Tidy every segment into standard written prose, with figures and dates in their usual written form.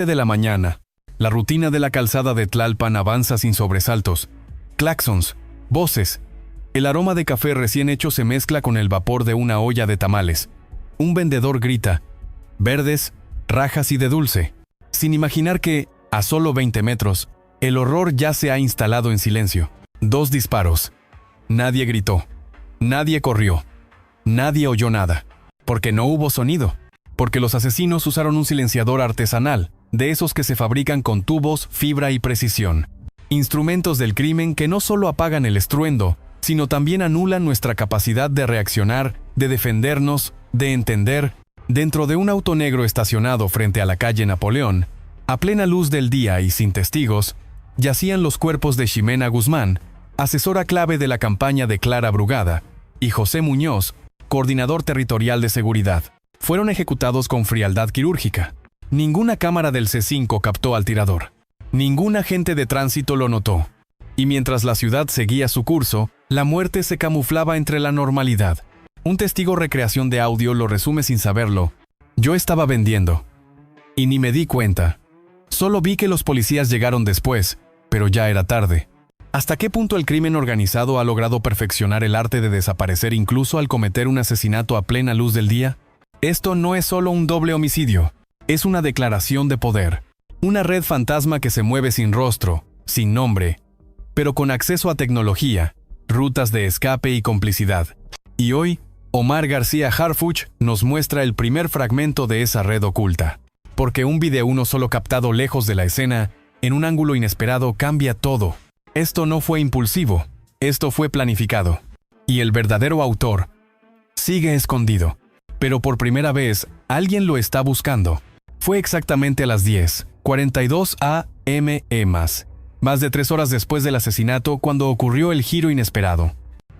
De la mañana, la rutina de la calzada de Tlalpan avanza sin sobresaltos. Claxons, voces. El aroma de café recién hecho se mezcla con el vapor de una olla de tamales. Un vendedor grita, verdes, rajas y de dulce, sin imaginar que, a solo 20 metros, el horror ya se ha instalado en silencio. 2 disparos. Nadie gritó. Nadie corrió. Nadie oyó nada. Porque no hubo sonido. Porque los asesinos usaron un silenciador artesanal, de esos que se fabrican con tubos, fibra y precisión. Instrumentos del crimen que no solo apagan el estruendo, sino también anulan nuestra capacidad de reaccionar, de defendernos, de entender. Dentro de un auto negro estacionado frente a la calle Napoleón, a plena luz del día y sin testigos, yacían los cuerpos de Ximena Guzmán, asesora clave de la campaña de Clara Brugada, y José Muñoz, coordinador territorial de seguridad. Fueron ejecutados con frialdad quirúrgica. Ninguna cámara del C5 captó al tirador. Ningún agente de tránsito lo notó. Y mientras la ciudad seguía su curso, la muerte se camuflaba entre la normalidad. Un testigo recreación de audio lo resume sin saberlo. Yo estaba vendiendo. Y ni me di cuenta. Solo vi que los policías llegaron después, pero ya era tarde. ¿Hasta qué punto el crimen organizado ha logrado perfeccionar el arte de desaparecer incluso al cometer un asesinato a plena luz del día? Esto no es solo un doble homicidio. Es una declaración de poder. Una red fantasma que se mueve sin rostro, sin nombre, pero con acceso a tecnología, rutas de escape y complicidad. Y hoy, Omar García Harfuch nos muestra el primer fragmento de esa red oculta. Porque un video uno solo captado lejos de la escena, en un ángulo inesperado, cambia todo. Esto no fue impulsivo, esto fue planificado. Y el verdadero autor sigue escondido. Pero por primera vez, alguien lo está buscando. Fue exactamente a las 10:42 a.m. Más de 3 horas después del asesinato cuando ocurrió el giro inesperado.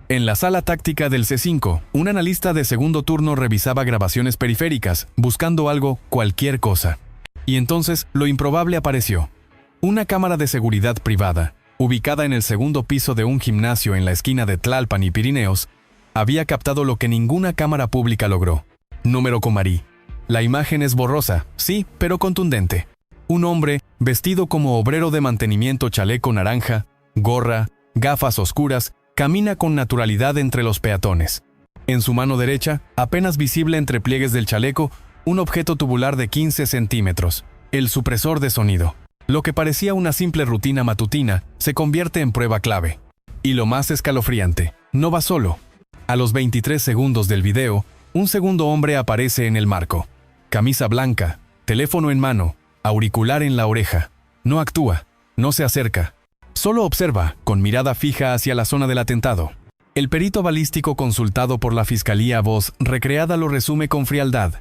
En la sala táctica del C5, un analista de segundo turno revisaba grabaciones periféricas, buscando algo, cualquier cosa. Y entonces, lo improbable apareció. Una cámara de seguridad privada, ubicada en el segundo piso de un gimnasio en la esquina de Tlalpan y Pirineos, había captado lo que ninguna cámara pública logró. Número Comarí. La imagen es borrosa, sí, pero contundente. Un hombre, vestido como obrero de mantenimiento, chaleco naranja, gorra, gafas oscuras, camina con naturalidad entre los peatones. En su mano derecha, apenas visible entre pliegues del chaleco, un objeto tubular de 15 centímetros, el supresor de sonido. Lo que parecía una simple rutina matutina se convierte en prueba clave. Y lo más escalofriante, no va solo. A los 23 segundos del video, un segundo hombre aparece en el marco. Camisa blanca, teléfono en mano, auricular en la oreja. No actúa, no se acerca. Solo observa, con mirada fija hacia la zona del atentado. El perito balístico consultado por la Fiscalía a voz recreada lo resume con frialdad.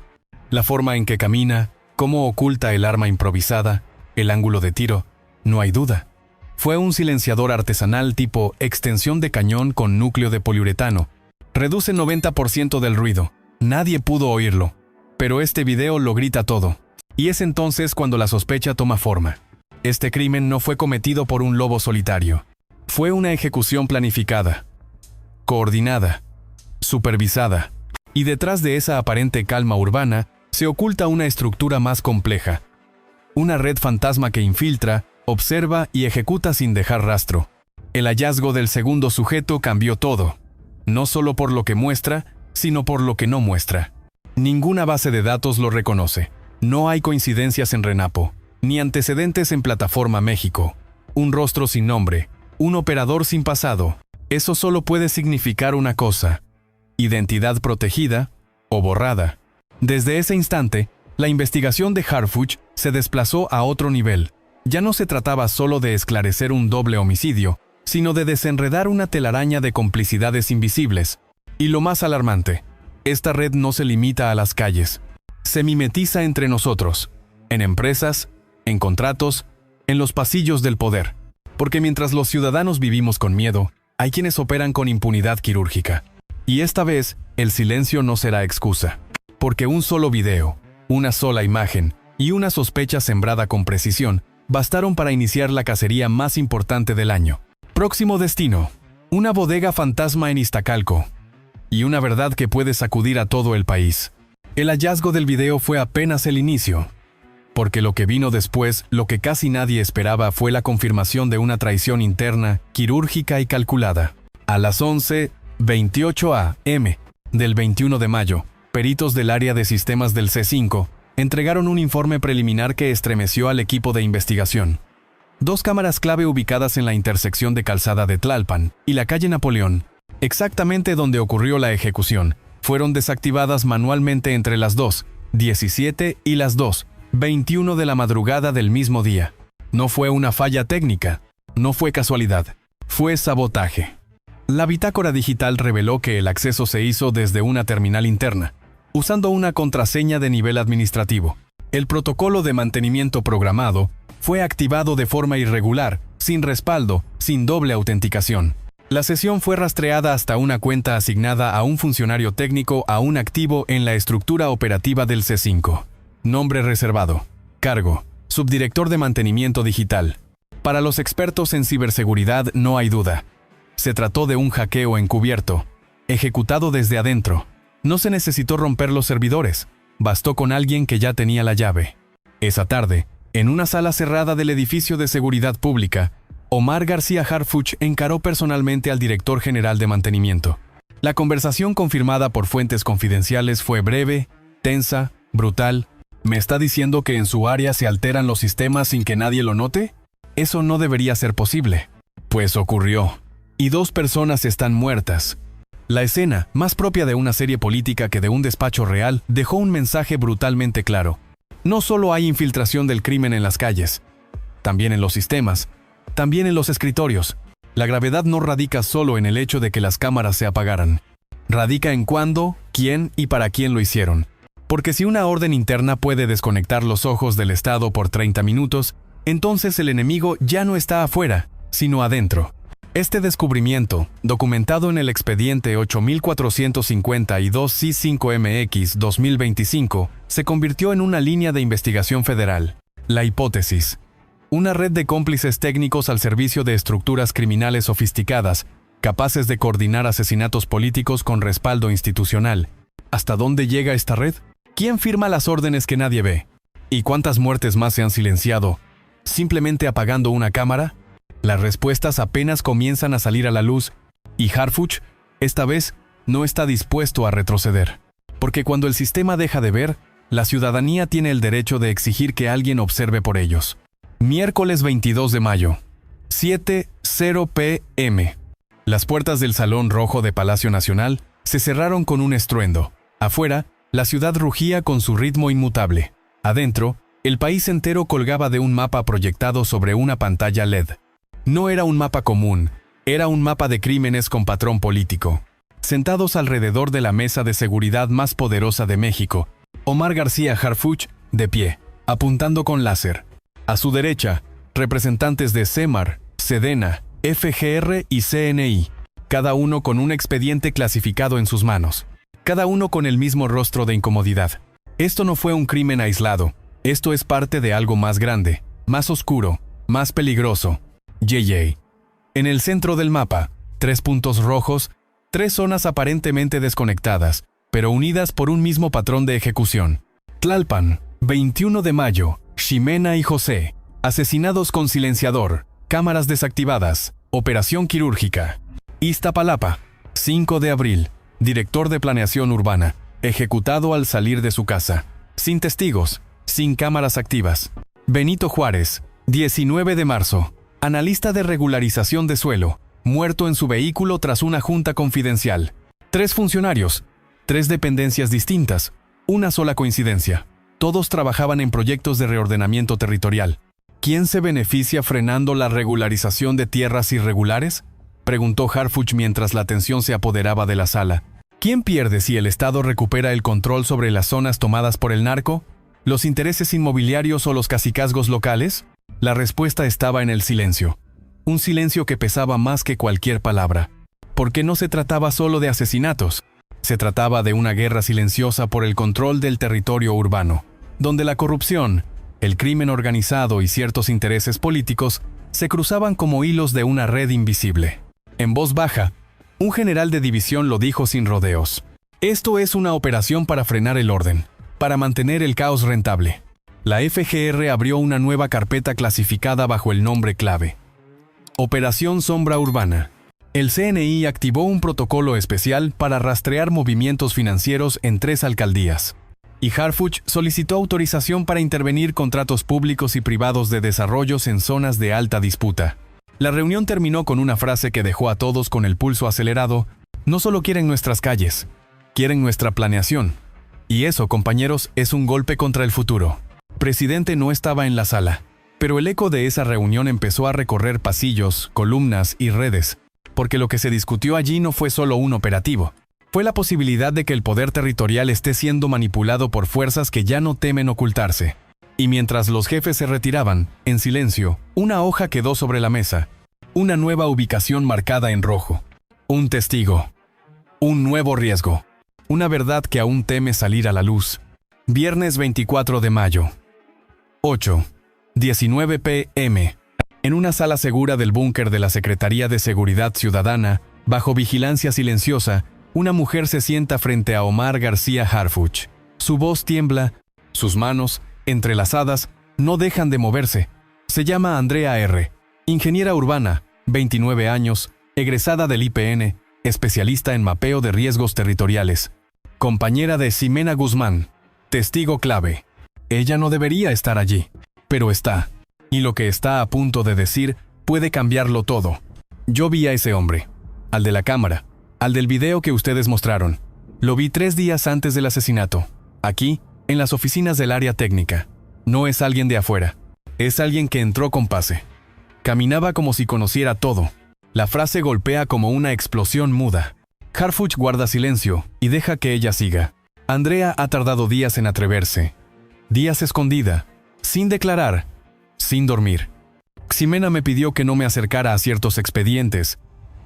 La forma en que camina, cómo oculta el arma improvisada, el ángulo de tiro, no hay duda. Fue un silenciador artesanal tipo extensión de cañón con núcleo de poliuretano. Reduce 90% del ruido. Nadie pudo oírlo. Pero este video lo grita todo. Y es entonces cuando la sospecha toma forma. Este crimen no fue cometido por un lobo solitario. Fue una ejecución planificada, coordinada, supervisada. Y detrás de esa aparente calma urbana, se oculta una estructura más compleja. Una red fantasma que infiltra, observa y ejecuta sin dejar rastro. El hallazgo del segundo sujeto cambió todo. No solo por lo que muestra, sino por lo que no muestra. Ninguna base de datos lo reconoce. No hay coincidencias en Renapo, ni antecedentes en Plataforma México. Un rostro sin nombre, un operador sin pasado. Eso solo puede significar una cosa: identidad protegida o borrada. Desde ese instante, la investigación de Harfuch se desplazó a otro nivel. Ya no se trataba solo de esclarecer un doble homicidio, sino de desenredar una telaraña de complicidades invisibles. Y lo más alarmante, esta red no se limita a las calles. Se mimetiza entre nosotros, en empresas, en contratos, en los pasillos del poder. Porque mientras los ciudadanos vivimos con miedo, hay quienes operan con impunidad quirúrgica. Y esta vez, el silencio no será excusa. Porque un solo video, una sola imagen y una sospecha sembrada con precisión bastaron para iniciar la cacería más importante del año. Próximo destino: una bodega fantasma en Iztacalco. Y una verdad que puede sacudir a todo el país. El hallazgo del video fue apenas el inicio. Porque lo que vino después, lo que casi nadie esperaba, fue la confirmación de una traición interna, quirúrgica y calculada. A las 11:28 a.m. del 21 de mayo, peritos del área de sistemas del C5 entregaron un informe preliminar que estremeció al equipo de investigación. 2 cámaras clave ubicadas en la intersección de Calzada de Tlalpan y la calle Napoleón, exactamente donde ocurrió la ejecución, fueron desactivadas manualmente entre las 2:17 y las 2:21 de la madrugada del mismo día. No fue una falla técnica, no fue casualidad, fue sabotaje. La bitácora digital reveló que el acceso se hizo desde una terminal interna, usando una contraseña de nivel administrativo. El protocolo de mantenimiento programado fue activado de forma irregular, sin respaldo, sin doble autenticación. La sesión fue rastreada hasta una cuenta asignada a un funcionario técnico aún activo en la estructura operativa del C5. Nombre reservado. Cargo: subdirector de mantenimiento digital. Para los expertos en ciberseguridad no hay duda. Se trató de un hackeo encubierto, ejecutado desde adentro. No se necesitó romper los servidores, bastó con alguien que ya tenía la llave. Esa tarde, en una sala cerrada del edificio de seguridad pública, Omar García Harfuch encaró personalmente al director general de mantenimiento. La conversación confirmada por fuentes confidenciales fue breve, tensa, brutal. ¿Me está diciendo que en su área se alteran los sistemas sin que nadie lo note? Eso no debería ser posible. Pues ocurrió. Y 2 personas están muertas. La escena, más propia de una serie política que de un despacho real, dejó un mensaje brutalmente claro. No solo hay infiltración del crimen en las calles, también en los sistemas, también en los escritorios. La gravedad no radica solo en el hecho de que las cámaras se apagaran. Radica en cuándo, quién y para quién lo hicieron. Porque si una orden interna puede desconectar los ojos del Estado por 30 minutos, entonces el enemigo ya no está afuera, sino adentro. Este descubrimiento, documentado en el expediente 8452 C5MX 2025, se convirtió en una línea de investigación federal. La hipótesis: una red de cómplices técnicos al servicio de estructuras criminales sofisticadas, capaces de coordinar asesinatos políticos con respaldo institucional. ¿Hasta dónde llega esta red? ¿Quién firma las órdenes que nadie ve? ¿Y cuántas muertes más se han silenciado, simplemente apagando una cámara? Las respuestas apenas comienzan a salir a la luz, y Harfuch, esta vez, no está dispuesto a retroceder. Porque cuando el sistema deja de ver, la ciudadanía tiene el derecho de exigir que alguien observe por ellos. Miércoles 22 de mayo, 7:0 p.m. Las puertas del Salón Rojo de Palacio Nacional se cerraron con un estruendo. Afuera, la ciudad rugía con su ritmo inmutable. Adentro, el país entero colgaba de un mapa proyectado sobre una pantalla LED. No era un mapa común, era un mapa de crímenes con patrón político. Sentados alrededor de la mesa de seguridad más poderosa de México, Omar García Harfuch, de pie, apuntando con láser. A su derecha, representantes de Semar, Sedena, FGR y CNI, cada uno con un expediente clasificado en sus manos, cada uno con el mismo rostro de incomodidad. Esto no fue un crimen aislado, esto es parte de algo más grande, más oscuro, más peligroso. JJ. En el centro del mapa, 3 puntos rojos, 3 zonas aparentemente desconectadas, pero unidas por un mismo patrón de ejecución. Tlalpan, 21 de mayo, Ximena y José, asesinados con silenciador, cámaras desactivadas, operación quirúrgica. Iztapalapa, 5 de abril, director de planeación urbana, ejecutado al salir de su casa, sin testigos, sin cámaras activas. Benito Juárez, 19 de marzo, analista de regularización de suelo, muerto en su vehículo tras una junta confidencial. 3 funcionarios, 3 dependencias distintas, una sola coincidencia. Todos trabajaban en proyectos de reordenamiento territorial. ¿Quién se beneficia frenando la regularización de tierras irregulares?, preguntó Harfuch mientras la tensión se apoderaba de la sala. ¿Quién pierde si el Estado recupera el control sobre las zonas tomadas por el narco? ¿Los intereses inmobiliarios o los cacicazgos locales? La respuesta estaba en el silencio. Un silencio que pesaba más que cualquier palabra. Porque no se trataba solo de asesinatos. Se trataba de una guerra silenciosa por el control del territorio urbano, donde la corrupción, el crimen organizado y ciertos intereses políticos se cruzaban como hilos de una red invisible. En voz baja, un general de división lo dijo sin rodeos. Esto es una operación para frenar el orden, para mantener el caos rentable. La FGR abrió una nueva carpeta clasificada bajo el nombre clave: Operación Sombra Urbana. El CNI activó un protocolo especial para rastrear movimientos financieros en 3 alcaldías. Y Harfuch solicitó autorización para intervenir contratos públicos y privados de desarrollos en zonas de alta disputa. La reunión terminó con una frase que dejó a todos con el pulso acelerado: no solo quieren nuestras calles, quieren nuestra planeación. Y eso, compañeros, es un golpe contra el futuro. Presidente no estaba en la sala, pero el eco de esa reunión empezó a recorrer pasillos, columnas y redes, porque lo que se discutió allí no fue solo un operativo. Fue la posibilidad de que el poder territorial esté siendo manipulado por fuerzas que ya no temen ocultarse. Y mientras los jefes se retiraban, en silencio, una hoja quedó sobre la mesa. Una nueva ubicación marcada en rojo. Un testigo. Un nuevo riesgo. Una verdad que aún teme salir a la luz. Viernes 24 de mayo. 8:19 p.m. En una sala segura del búnker de la Secretaría de Seguridad Ciudadana, bajo vigilancia silenciosa, una mujer se sienta frente a Omar García Harfuch. Su voz tiembla, sus manos, entrelazadas, no dejan de moverse. Se llama Andrea R., ingeniera urbana, 29 años, egresada del IPN, especialista en mapeo de riesgos territoriales. Compañera de Ximena Guzmán, testigo clave. Ella no debería estar allí, pero está. Y lo que está a punto de decir puede cambiarlo todo. Yo vi a ese hombre, al de la cámara, al del video que ustedes mostraron. Lo vi 3 días antes del asesinato, aquí, en las oficinas del área técnica. No es alguien de afuera, es alguien que entró con pase. Caminaba como si conociera todo. La frase golpea como una explosión muda. Harfuch guarda silencio y deja que ella siga. Andrea ha tardado días en atreverse. Días escondida, sin declarar, sin dormir. Ximena me pidió que no me acercara a ciertos expedientes.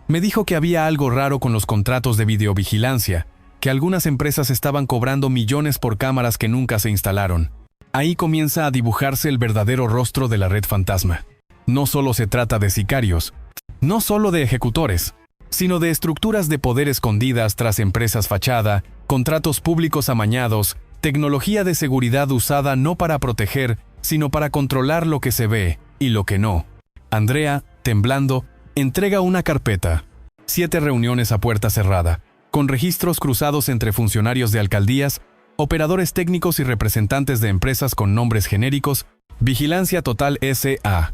Me dijo que había algo raro con los contratos de videovigilancia, que algunas empresas estaban cobrando millones por cámaras que nunca se instalaron. Ahí comienza a dibujarse el verdadero rostro de la red fantasma. No solo se trata de sicarios, no solo de ejecutores, sino de estructuras de poder escondidas tras empresas fachada, contratos públicos amañados, tecnología de seguridad usada no para proteger, sino para controlar lo que se ve y lo que no. Andrea, temblando, entrega una carpeta. 7 reuniones a puerta cerrada, con registros cruzados entre funcionarios de alcaldías, operadores técnicos y representantes de empresas con nombres genéricos: Vigilancia Total S.A.,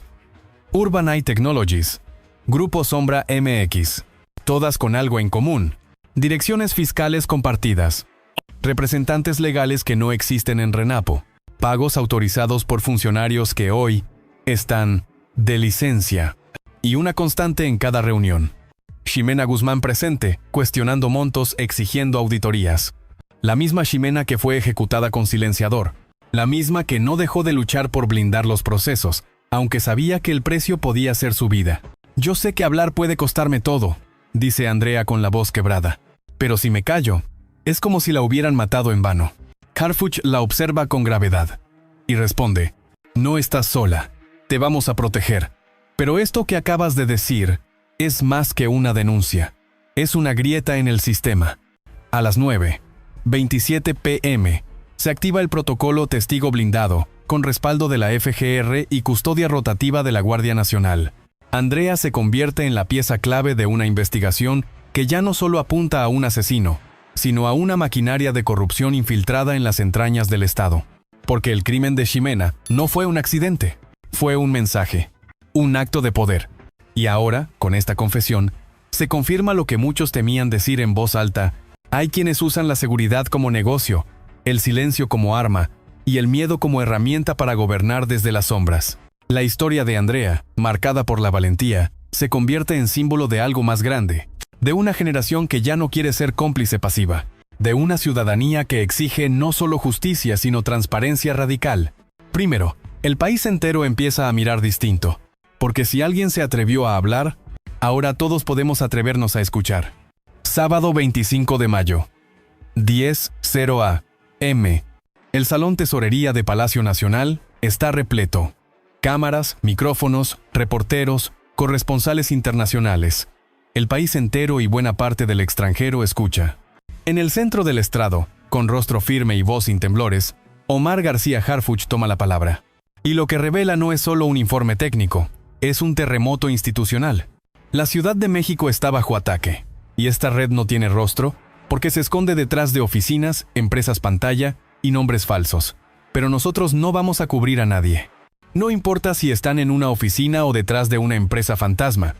Urbanite Technologies, Grupo Sombra MX, todas con algo en común: direcciones fiscales compartidas, representantes legales que no existen en Renapo, pagos autorizados por funcionarios que hoy están de licencia, y una constante en cada reunión: Ximena Guzmán presente, cuestionando montos, exigiendo auditorías. La misma Ximena que fue ejecutada con silenciador, la misma que no dejó de luchar por blindar los procesos, aunque sabía que el precio podía ser su vida. Yo sé que hablar puede costarme todo, dice Andrea con la voz quebrada, pero si me callo, es como si la hubieran matado en vano. Harfuch la observa con gravedad y responde: no estás sola, te vamos a proteger. Pero esto que acabas de decir es más que una denuncia, es una grieta en el sistema. A las 9:27 p.m. se activa el protocolo Testigo Blindado, con respaldo de la FGR y custodia rotativa de la Guardia Nacional. Andrea se convierte en la pieza clave de una investigación que ya no solo apunta a un asesino, sino a una maquinaria de corrupción infiltrada en las entrañas del Estado. Porque el crimen de Ximena no fue un accidente, fue un mensaje, un acto de poder. Y ahora, con esta confesión, se confirma lo que muchos temían decir en voz alta: hay quienes usan la seguridad como negocio, el silencio como arma y el miedo como herramienta para gobernar desde las sombras. La historia de Andrea, marcada por la valentía, se convierte en símbolo de algo más grande, de una generación que ya no quiere ser cómplice pasiva, de una ciudadanía que exige no solo justicia sino transparencia radical. Primero, el país entero empieza a mirar distinto, porque si alguien se atrevió a hablar, ahora todos podemos atrevernos a escuchar. Sábado 25 de mayo, 10:00 a.m. El Salón Tesorería de Palacio Nacional está repleto. Cámaras, micrófonos, reporteros, corresponsales internacionales. El país entero y buena parte del extranjero escucha. En el centro del estrado, con rostro firme y voz sin temblores, Omar García Harfuch toma la palabra. Y lo que revela no es solo un informe técnico, es un terremoto institucional. La Ciudad de México está bajo ataque, y esta red no tiene rostro porque se esconde detrás de oficinas, empresas pantalla y nombres falsos. Pero nosotros no vamos a cubrir a nadie. No importa si están en una oficina o detrás de una empresa fantasma.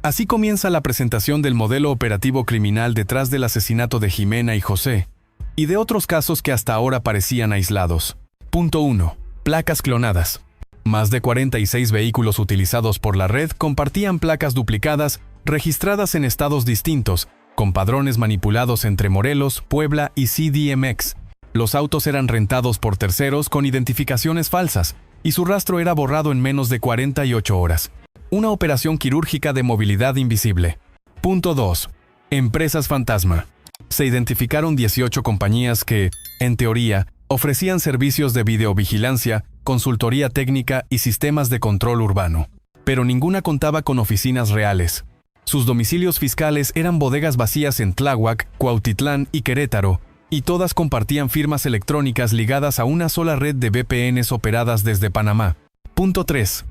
Así comienza la presentación del modelo operativo criminal detrás del asesinato de Jimena y José, y de otros casos que hasta ahora parecían aislados. Punto 1. Placas clonadas. Más de 46 vehículos utilizados por la red compartían placas duplicadas, registradas en estados distintos, con padrones manipulados entre Morelos, Puebla y CDMX. Los autos eran rentados por terceros con identificaciones falsas, y su rastro era borrado en menos de 48 horas. Una operación quirúrgica de movilidad invisible. Punto 2. Empresas fantasma. Se identificaron 18 compañías que, en teoría, ofrecían servicios de videovigilancia, consultoría técnica y sistemas de control urbano. Pero ninguna contaba con oficinas reales. Sus domicilios fiscales eran bodegas vacías en Tláhuac, Cuautitlán y Querétaro, y todas compartían firmas electrónicas ligadas a una sola red de VPNs operadas desde Panamá. Punto 3.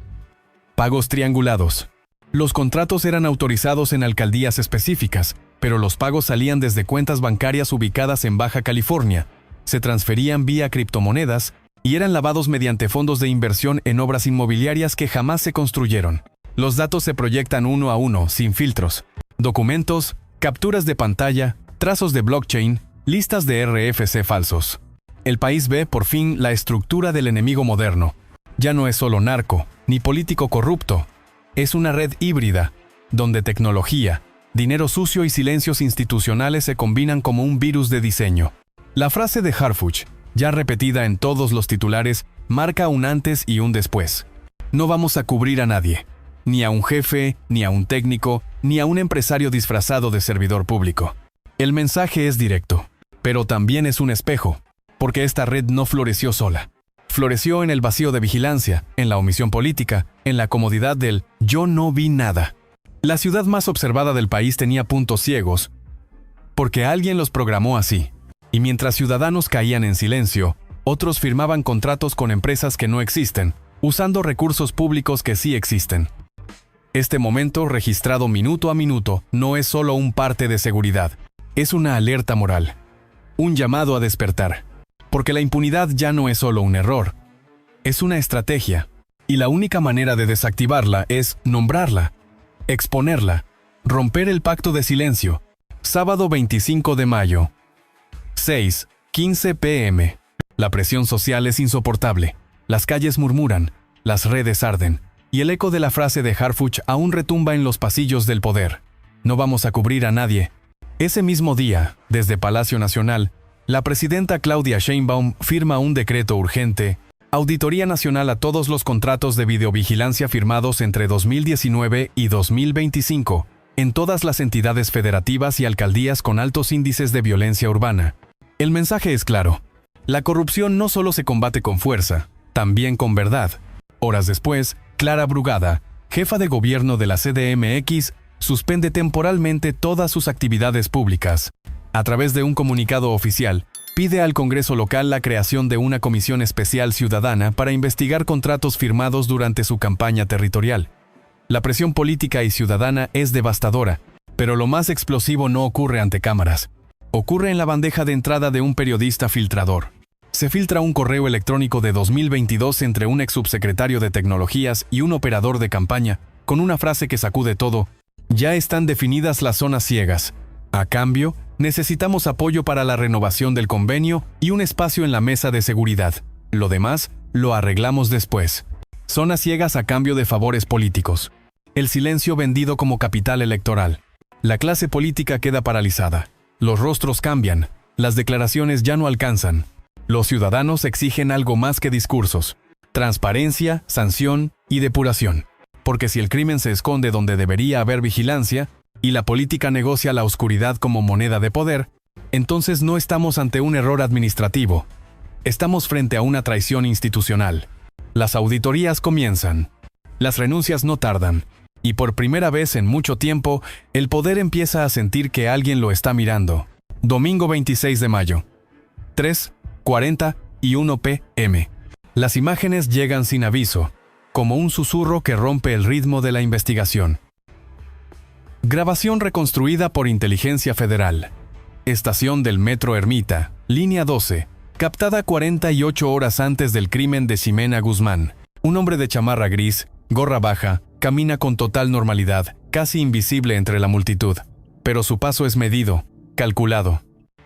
Pagos triangulados. Los contratos eran autorizados en alcaldías específicas, pero los pagos salían desde cuentas bancarias ubicadas en Baja California, se transferían vía criptomonedas y eran lavados mediante fondos de inversión en obras inmobiliarias que jamás se construyeron. Los datos se proyectan uno a uno, sin filtros. Documentos, capturas de pantalla, trazos de blockchain, listas de RFC falsos. El país ve, por fin, la estructura del enemigo moderno. Ya no es solo narco, ni político corrupto. Es una red híbrida, donde tecnología, dinero sucio y silencios institucionales se combinan como un virus de diseño. La frase de Harfuch, ya repetida en todos los titulares, marca un antes y un después. No vamos a cubrir a nadie, ni a un jefe, ni a un técnico, ni a un empresario disfrazado de servidor público. El mensaje es directo, pero también es un espejo, porque esta red no floreció sola. Floreció en el vacío de vigilancia, en la omisión política, en la comodidad del «yo no vi nada». La ciudad más observada del país tenía puntos ciegos, porque alguien los programó así. Y mientras ciudadanos caían en silencio, otros firmaban contratos con empresas que no existen, usando recursos públicos que sí existen. Este momento, registrado minuto a minuto, no es solo un parte de seguridad, es una alerta moral, un llamado a despertar. Porque la impunidad ya no es solo un error, es una estrategia, y la única manera de desactivarla es nombrarla, exponerla, romper el pacto de silencio. Sábado 25 de mayo, 6:15 p.m. La presión social es insoportable, las calles murmuran, las redes arden, y el eco de la frase de Harfuch aún retumba en los pasillos del poder. No vamos a cubrir a nadie. Ese mismo día, desde Palacio Nacional, la presidenta Claudia Sheinbaum firma un decreto urgente, Auditoría Nacional a todos los contratos de videovigilancia firmados entre 2019 y 2025, en todas las entidades federativas y alcaldías con altos índices de violencia urbana. El mensaje es claro. La corrupción no solo se combate con fuerza, también con verdad. Horas después, Clara Brugada, jefa de gobierno de la CDMX, suspende temporalmente todas sus actividades públicas. A través de un comunicado oficial, pide al Congreso local la creación de una comisión especial ciudadana para investigar contratos firmados durante su campaña territorial. La presión política y ciudadana es devastadora, pero lo más explosivo no ocurre ante cámaras. Ocurre en la bandeja de entrada de un periodista filtrador. Se filtra un correo electrónico de 2022 entre un exsubsecretario de Tecnologías y un operador de campaña, con una frase que sacude todo: ya están definidas las zonas ciegas. A cambio, necesitamos apoyo para la renovación del convenio y un espacio en la mesa de seguridad. Lo demás, lo arreglamos después. Zonas ciegas a cambio de favores políticos. El silencio vendido como capital electoral. La clase política queda paralizada. Los rostros cambian. Las declaraciones ya no alcanzan. Los ciudadanos exigen algo más que discursos. Transparencia, sanción y depuración. Porque si el crimen se esconde donde debería haber vigilancia, y la política negocia la oscuridad como moneda de poder, entonces no estamos ante un error administrativo. Estamos frente a una traición institucional. Las auditorías comienzan. Las renuncias no tardan. Y por primera vez en mucho tiempo, el poder empieza a sentir que alguien lo está mirando. Domingo 26 de mayo. 3:40 y 1 p.m. Las imágenes llegan sin aviso, como un susurro que rompe el ritmo de la investigación. Grabación reconstruida por Inteligencia Federal. Estación del Metro Ermita, línea 12, captada 48 horas antes del crimen de Ximena Guzmán. Un hombre de chamarra gris, gorra baja, camina con total normalidad, casi invisible entre la multitud. Pero su paso es medido, calculado.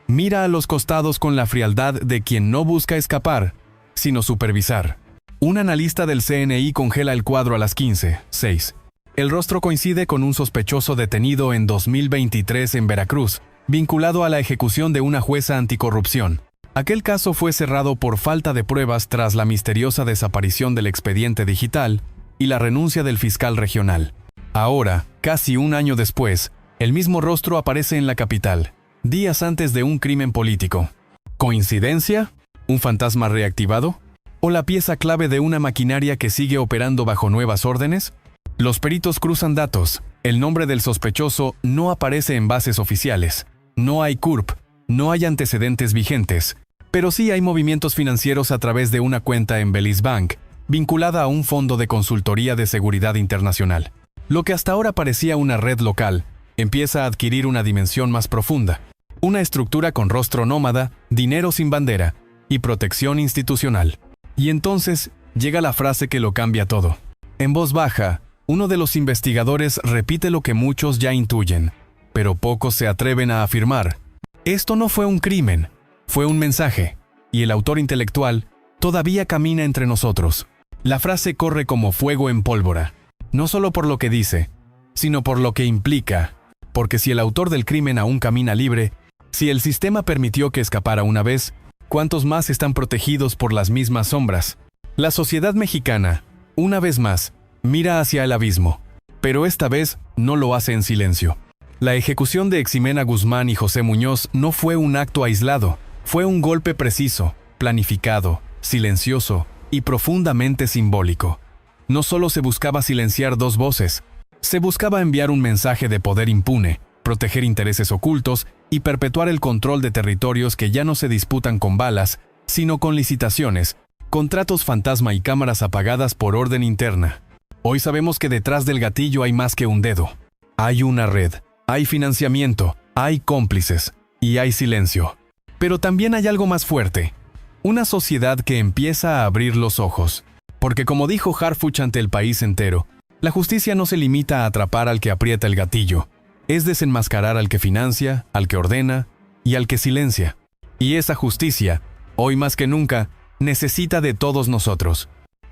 Mira a los costados con la frialdad de quien no busca escapar, sino supervisar. Un analista del CNI congela el cuadro a las 15:06. El rostro coincide con un sospechoso detenido en 2023 en Veracruz, vinculado a la ejecución de una jueza anticorrupción. Aquel caso fue cerrado por falta de pruebas tras la misteriosa desaparición del expediente digital y la renuncia del fiscal regional. Ahora, casi un año después, el mismo rostro aparece en la capital, días antes de un crimen político. ¿Coincidencia? ¿Un fantasma reactivado? ¿O la pieza clave de una maquinaria que sigue operando bajo nuevas órdenes? Los peritos cruzan datos. El nombre del sospechoso no aparece en bases oficiales. No hay CURP, no hay antecedentes vigentes, pero sí hay movimientos financieros a través de una cuenta en Belize Bank, vinculada a un fondo de consultoría de seguridad internacional. Lo que hasta ahora parecía una red local, empieza a adquirir una dimensión más profunda. Una estructura con rostro nómada, dinero sin bandera y protección institucional. Y entonces llega la frase que lo cambia todo. En voz baja, uno de los investigadores repite lo que muchos ya intuyen, pero pocos se atreven a afirmar. Esto no fue un crimen, fue un mensaje, y el autor intelectual todavía camina entre nosotros. La frase corre como fuego en pólvora, no solo por lo que dice, sino por lo que implica, porque si el autor del crimen aún camina libre, si el sistema permitió que escapara una vez, ¿cuántos más están protegidos por las mismas sombras? La sociedad mexicana, una vez más, mira hacia el abismo, pero esta vez no lo hace en silencio. La ejecución de Ximena Guzmán y José Muñoz no fue un acto aislado, fue un golpe preciso, planificado, silencioso y profundamente simbólico. No solo se buscaba silenciar dos voces, se buscaba enviar un mensaje de poder impune, proteger intereses ocultos y perpetuar el control de territorios que ya no se disputan con balas, sino con licitaciones, contratos fantasma y cámaras apagadas por orden interna. Hoy sabemos que detrás del gatillo hay más que un dedo. Hay una red, hay financiamiento, hay cómplices y hay silencio. Pero también hay algo más fuerte. Una sociedad que empieza a abrir los ojos. Porque como dijo Harfuch ante el país entero, la justicia no se limita a atrapar al que aprieta el gatillo. Es desenmascarar al que financia, al que ordena y al que silencia. Y esa justicia, hoy más que nunca, necesita de todos nosotros.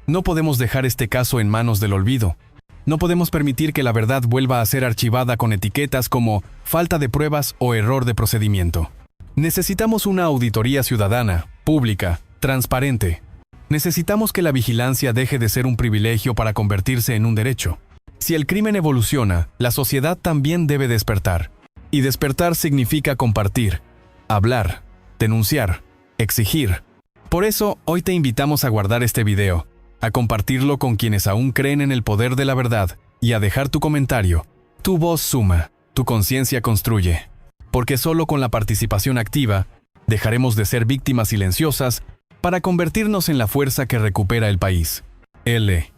No podemos dejar este caso en manos del olvido. No podemos permitir que la verdad vuelva a ser archivada con etiquetas como falta de pruebas o error de procedimiento. Necesitamos una auditoría ciudadana, pública, transparente. Necesitamos que la vigilancia deje de ser un privilegio para convertirse en un derecho. Si el crimen evoluciona, la sociedad también debe despertar. Y despertar significa compartir, hablar, denunciar, exigir. Por eso, hoy te invitamos a guardar este video, a compartirlo con quienes aún creen en el poder de la verdad y a dejar tu comentario. Tu voz suma, tu conciencia construye. Porque solo con la participación activa, dejaremos de ser víctimas silenciosas para convertirnos en la fuerza que recupera el país. L.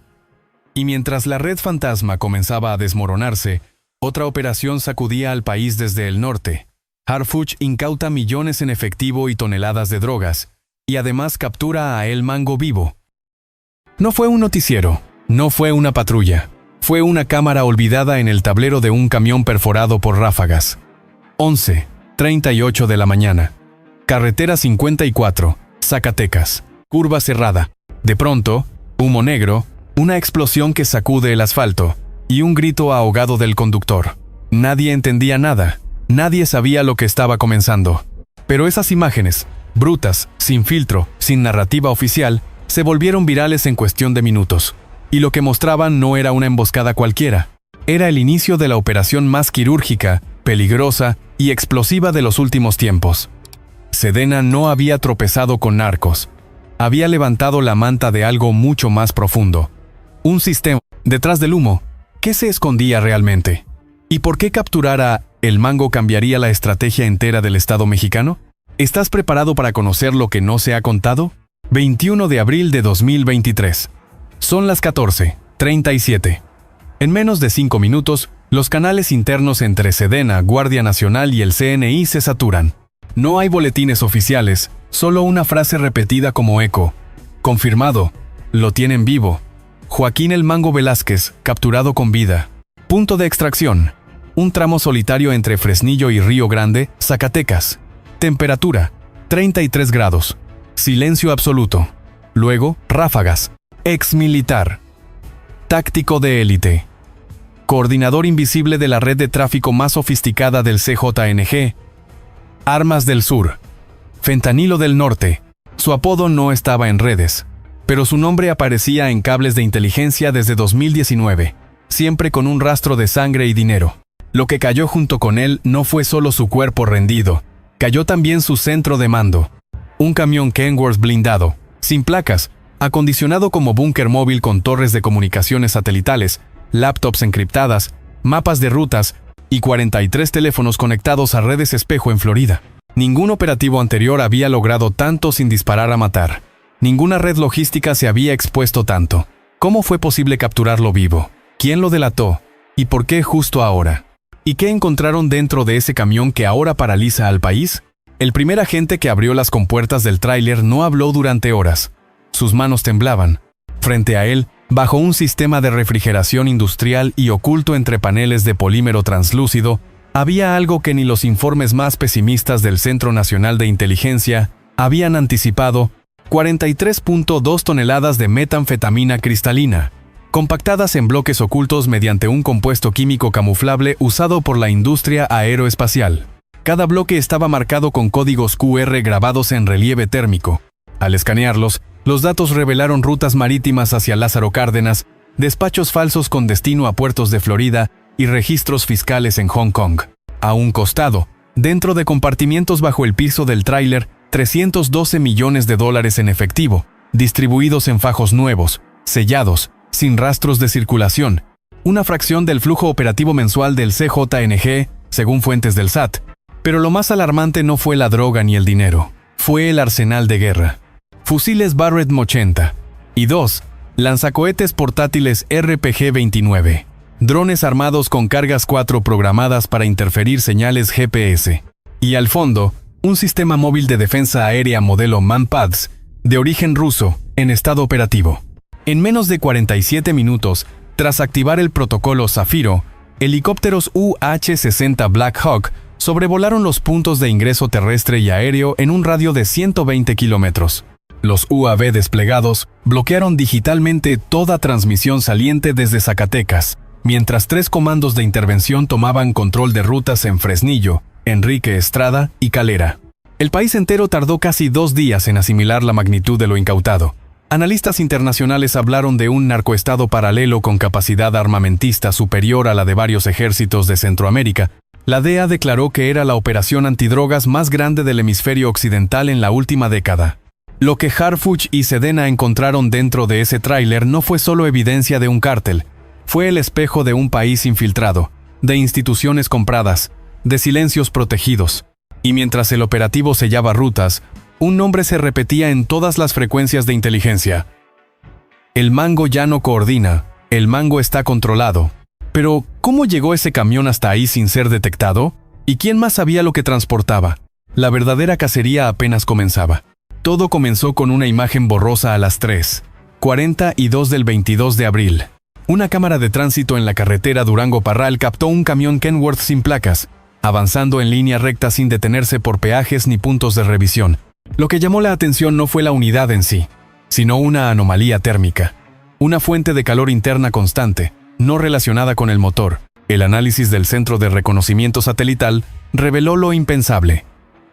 Y mientras la red fantasma comenzaba a desmoronarse, otra operación sacudía al país desde el norte. Harfuch incauta millones en efectivo y toneladas de drogas, y además captura a El Mango vivo. No fue un noticiero, no fue una patrulla, fue una cámara olvidada en el tablero de un camión perforado por ráfagas. 11:38 de la mañana. Carretera 54, Zacatecas. Curva cerrada. De pronto, humo negro, una explosión que sacude el asfalto, y un grito ahogado del conductor. Nadie entendía nada, nadie sabía lo que estaba comenzando. Pero esas imágenes, brutas, sin filtro, sin narrativa oficial, se volvieron virales en cuestión de minutos. Y lo que mostraban no era una emboscada cualquiera. Era el inicio de la operación más quirúrgica, peligrosa y explosiva de los últimos tiempos. Sedena no había tropezado con narcos. Había levantado la manta de algo mucho más profundo. Un sistema. Detrás del humo, ¿qué se escondía realmente? ¿Y por qué capturar a El Mango cambiaría la estrategia entera del Estado mexicano? ¿Estás preparado para conocer lo que no se ha contado? 21 de abril de 2023. Son las 14:37. En menos de 5 minutos, los canales internos entre Sedena, Guardia Nacional y el CNI se saturan. No hay boletines oficiales, solo una frase repetida como eco. Confirmado. Lo tienen vivo. Joaquín El Mango Velázquez, capturado con vida. Punto de extracción. Un tramo solitario entre Fresnillo y Río Grande, Zacatecas. Temperatura: 33 grados. Silencio absoluto. Luego, ráfagas. Exmilitar. Táctico de élite. Coordinador invisible de la red de tráfico más sofisticada del CJNG. Armas del Sur. Fentanilo del Norte. Su apodo no estaba en redes, pero su nombre aparecía en cables de inteligencia desde 2019, siempre con un rastro de sangre y dinero. Lo que cayó junto con él no fue solo su cuerpo rendido, cayó también su centro de mando. Un camión Kenworth blindado, sin placas, acondicionado como búnker móvil con torres de comunicaciones satelitales, laptops encriptadas, mapas de rutas y 43 teléfonos conectados a redes espejo en Florida. Ningún operativo anterior había logrado tanto sin disparar a matar. Ninguna red logística se había expuesto tanto. ¿Cómo fue posible capturarlo vivo? ¿Quién lo delató? ¿Y por qué justo ahora? ¿Y qué encontraron dentro de ese camión que ahora paraliza al país? El primer agente que abrió las compuertas del tráiler no habló durante horas. Sus manos temblaban. Frente a él, bajo un sistema de refrigeración industrial y oculto entre paneles de polímero translúcido, había algo que ni los informes más pesimistas del Centro Nacional de Inteligencia habían anticipado: 43.2 toneladas de metanfetamina cristalina, compactadas en bloques ocultos mediante un compuesto químico camuflable usado por la industria aeroespacial. Cada bloque estaba marcado con códigos QR grabados en relieve térmico. Al escanearlos, los datos revelaron rutas marítimas hacia Lázaro Cárdenas, despachos falsos con destino a puertos de Florida y registros fiscales en Hong Kong. A un costado, dentro de compartimientos bajo el piso del tráiler, 312 millones de dólares en efectivo, distribuidos en fajos nuevos, sellados, sin rastros de circulación. Una fracción del flujo operativo mensual del CJNG, según fuentes del SAT. Pero lo más alarmante no fue la droga ni el dinero, fue el arsenal de guerra. Fusiles Barrett M80 y 2 lanzacohetes portátiles RPG-29, drones armados con cargas 4 programadas para interferir señales GPS, y al fondo, un sistema móvil de defensa aérea modelo Manpads, de origen ruso, en estado operativo. En menos de 47 minutos, tras activar el protocolo Zafiro, helicópteros UH-60 Black Hawk sobrevolaron los puntos de ingreso terrestre y aéreo en un radio de 120 kilómetros. Los UAV desplegados bloquearon digitalmente toda transmisión saliente desde Zacatecas, mientras 3 comandos de intervención tomaban control de rutas en Fresnillo, Enrique Estrada y Calera. El país entero tardó casi 2 días en asimilar la magnitud de lo incautado. Analistas internacionales hablaron de un narcoestado paralelo con capacidad armamentista superior a la de varios ejércitos de Centroamérica. La DEA declaró que era la operación antidrogas más grande del hemisferio occidental en la última década. Lo que Harfuch y Sedena encontraron dentro de ese tráiler no fue solo evidencia de un cártel, fue el espejo de un país infiltrado, de instituciones compradas, de silencios protegidos. Y mientras el operativo sellaba rutas, un nombre se repetía en todas las frecuencias de inteligencia. El Mango ya no coordina, el Mango está controlado. Pero, ¿cómo llegó ese camión hasta ahí sin ser detectado? ¿Y quién más sabía lo que transportaba? La verdadera cacería apenas comenzaba. Todo comenzó con una imagen borrosa a las 3:42 del 22 de abril. Una cámara de tránsito en la carretera Durango-Parral captó un camión Kenworth sin placas, avanzando en línea recta sin detenerse por peajes ni puntos de revisión. Lo que llamó la atención no fue la unidad en sí, sino una anomalía térmica. Una fuente de calor interna constante, no relacionada con el motor. El análisis del Centro de Reconocimiento Satelital reveló lo impensable: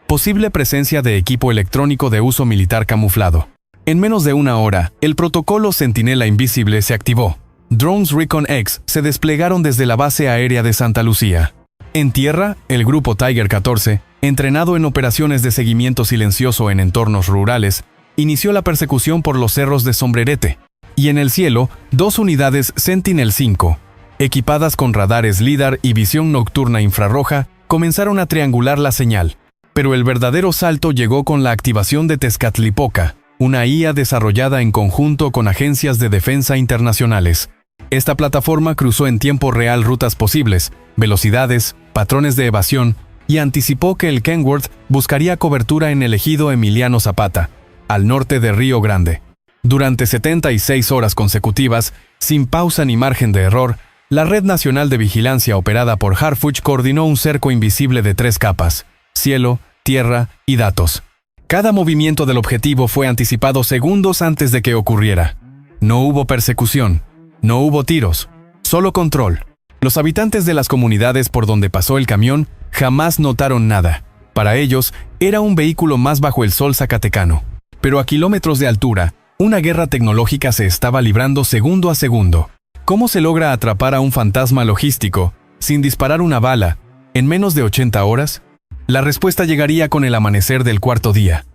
posible presencia de equipo electrónico de uso militar camuflado. En menos de una hora, el protocolo Centinela Invisible se activó. Drones Recon X se desplegaron desde la base aérea de Santa Lucía. En tierra, el grupo Tiger 14, entrenado en operaciones de seguimiento silencioso en entornos rurales, inició la persecución por los cerros de Sombrerete. Y en el cielo, 2 unidades Sentinel-5, equipadas con radares LIDAR y visión nocturna infrarroja, comenzaron a triangular la señal. Pero el verdadero salto llegó con la activación de Tezcatlipoca, una IA desarrollada en conjunto con agencias de defensa internacionales. Esta plataforma cruzó en tiempo real rutas posibles, velocidades, patrones de evasión, y anticipó que el Kenworth buscaría cobertura en el ejido Emiliano Zapata, al norte de Río Grande. Durante 76 horas consecutivas, sin pausa ni margen de error, la Red Nacional de Vigilancia operada por Harfuch coordinó un cerco invisible de 3 capas: cielo, tierra y datos. Cada movimiento del objetivo fue anticipado segundos antes de que ocurriera. No hubo persecución, no hubo tiros, solo control. Los habitantes de las comunidades por donde pasó el camión jamás notaron nada. Para ellos, era un vehículo más bajo el sol zacatecano. Pero a kilómetros de altura, una guerra tecnológica se estaba librando segundo a segundo. ¿Cómo se logra atrapar a un fantasma logístico sin disparar una bala en menos de 80 horas? La respuesta llegaría con el amanecer del cuarto día.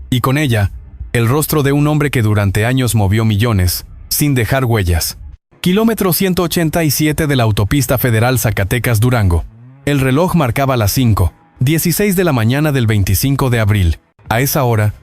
Y con ella, el rostro de un hombre que durante años movió millones, sin dejar huellas. Kilómetro 187 de la autopista federal Zacatecas-Durango. El reloj marcaba las 5:16 de la mañana del 25 de abril. A esa hora,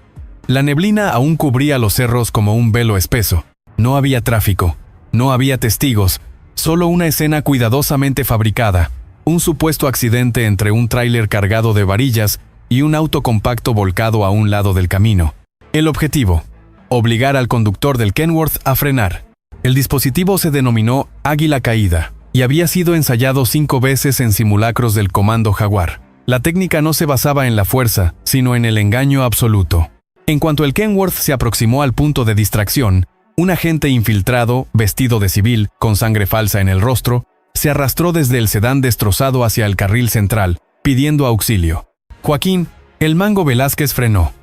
la neblina aún cubría los cerros como un velo espeso. No había tráfico, no había testigos, solo una escena cuidadosamente fabricada. Un supuesto accidente entre un tráiler cargado de varillas y un auto compacto volcado a un lado del camino. El objetivo: obligar al conductor del Kenworth a frenar. El dispositivo se denominó Águila Caída y había sido ensayado 5 veces en simulacros del Comando Jaguar. La técnica no se basaba en la fuerza, sino en el engaño absoluto. En cuanto el Kenworth se aproximó al punto de distracción, un agente infiltrado, vestido de civil, con sangre falsa en el rostro, se arrastró desde el sedán destrozado hacia el carril central, pidiendo auxilio. Joaquín, el Mango Velázquez, frenó.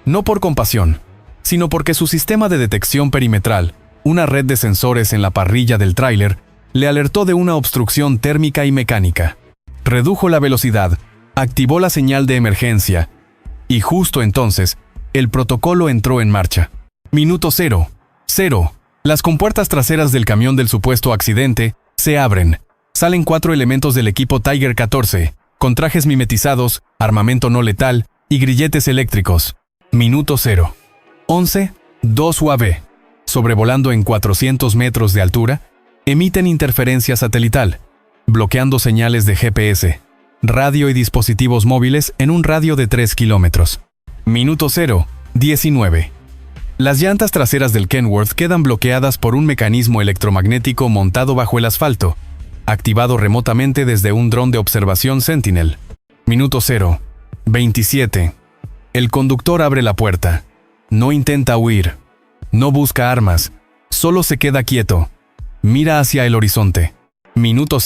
No por compasión, sino porque su sistema de detección perimetral, una red de sensores en la parrilla del tráiler, le alertó de una obstrucción térmica y mecánica. Redujo la velocidad, activó la señal de emergencia, y justo entonces, el protocolo entró en marcha. Minuto 0. Las compuertas traseras del camión del supuesto accidente se abren. Salen 4 elementos del equipo Tiger 14, con trajes mimetizados, armamento no letal y grilletes eléctricos. Minuto 0. 2 UAV, sobrevolando en 400 metros de altura, emiten interferencia satelital, bloqueando señales de GPS, radio y dispositivos móviles en un radio de 3 kilómetros. Minuto 19. Las llantas traseras del Kenworth quedan bloqueadas por un mecanismo electromagnético montado bajo el asfalto, activado remotamente desde un dron de observación Sentinel. Minuto 27. El conductor abre la puerta. No intenta huir. No busca armas. Solo se queda quieto. Mira hacia el horizonte. Minuto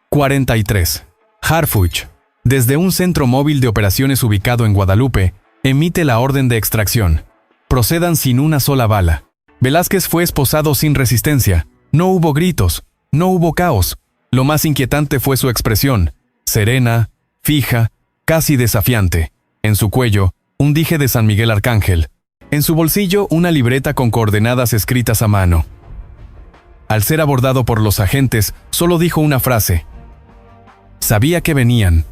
43. Harfuch, desde un centro móvil de operaciones ubicado en Guadalupe, emite la orden de extracción. Procedan sin una sola bala. Velázquez fue esposado sin resistencia. No hubo gritos. No hubo caos. Lo más inquietante fue su expresión, serena, fija, casi desafiante. En su cuello, un dije de San Miguel Arcángel. En su bolsillo, una libreta con coordenadas escritas a mano. Al ser abordado por los agentes, solo dijo una frase. Sabía que venían.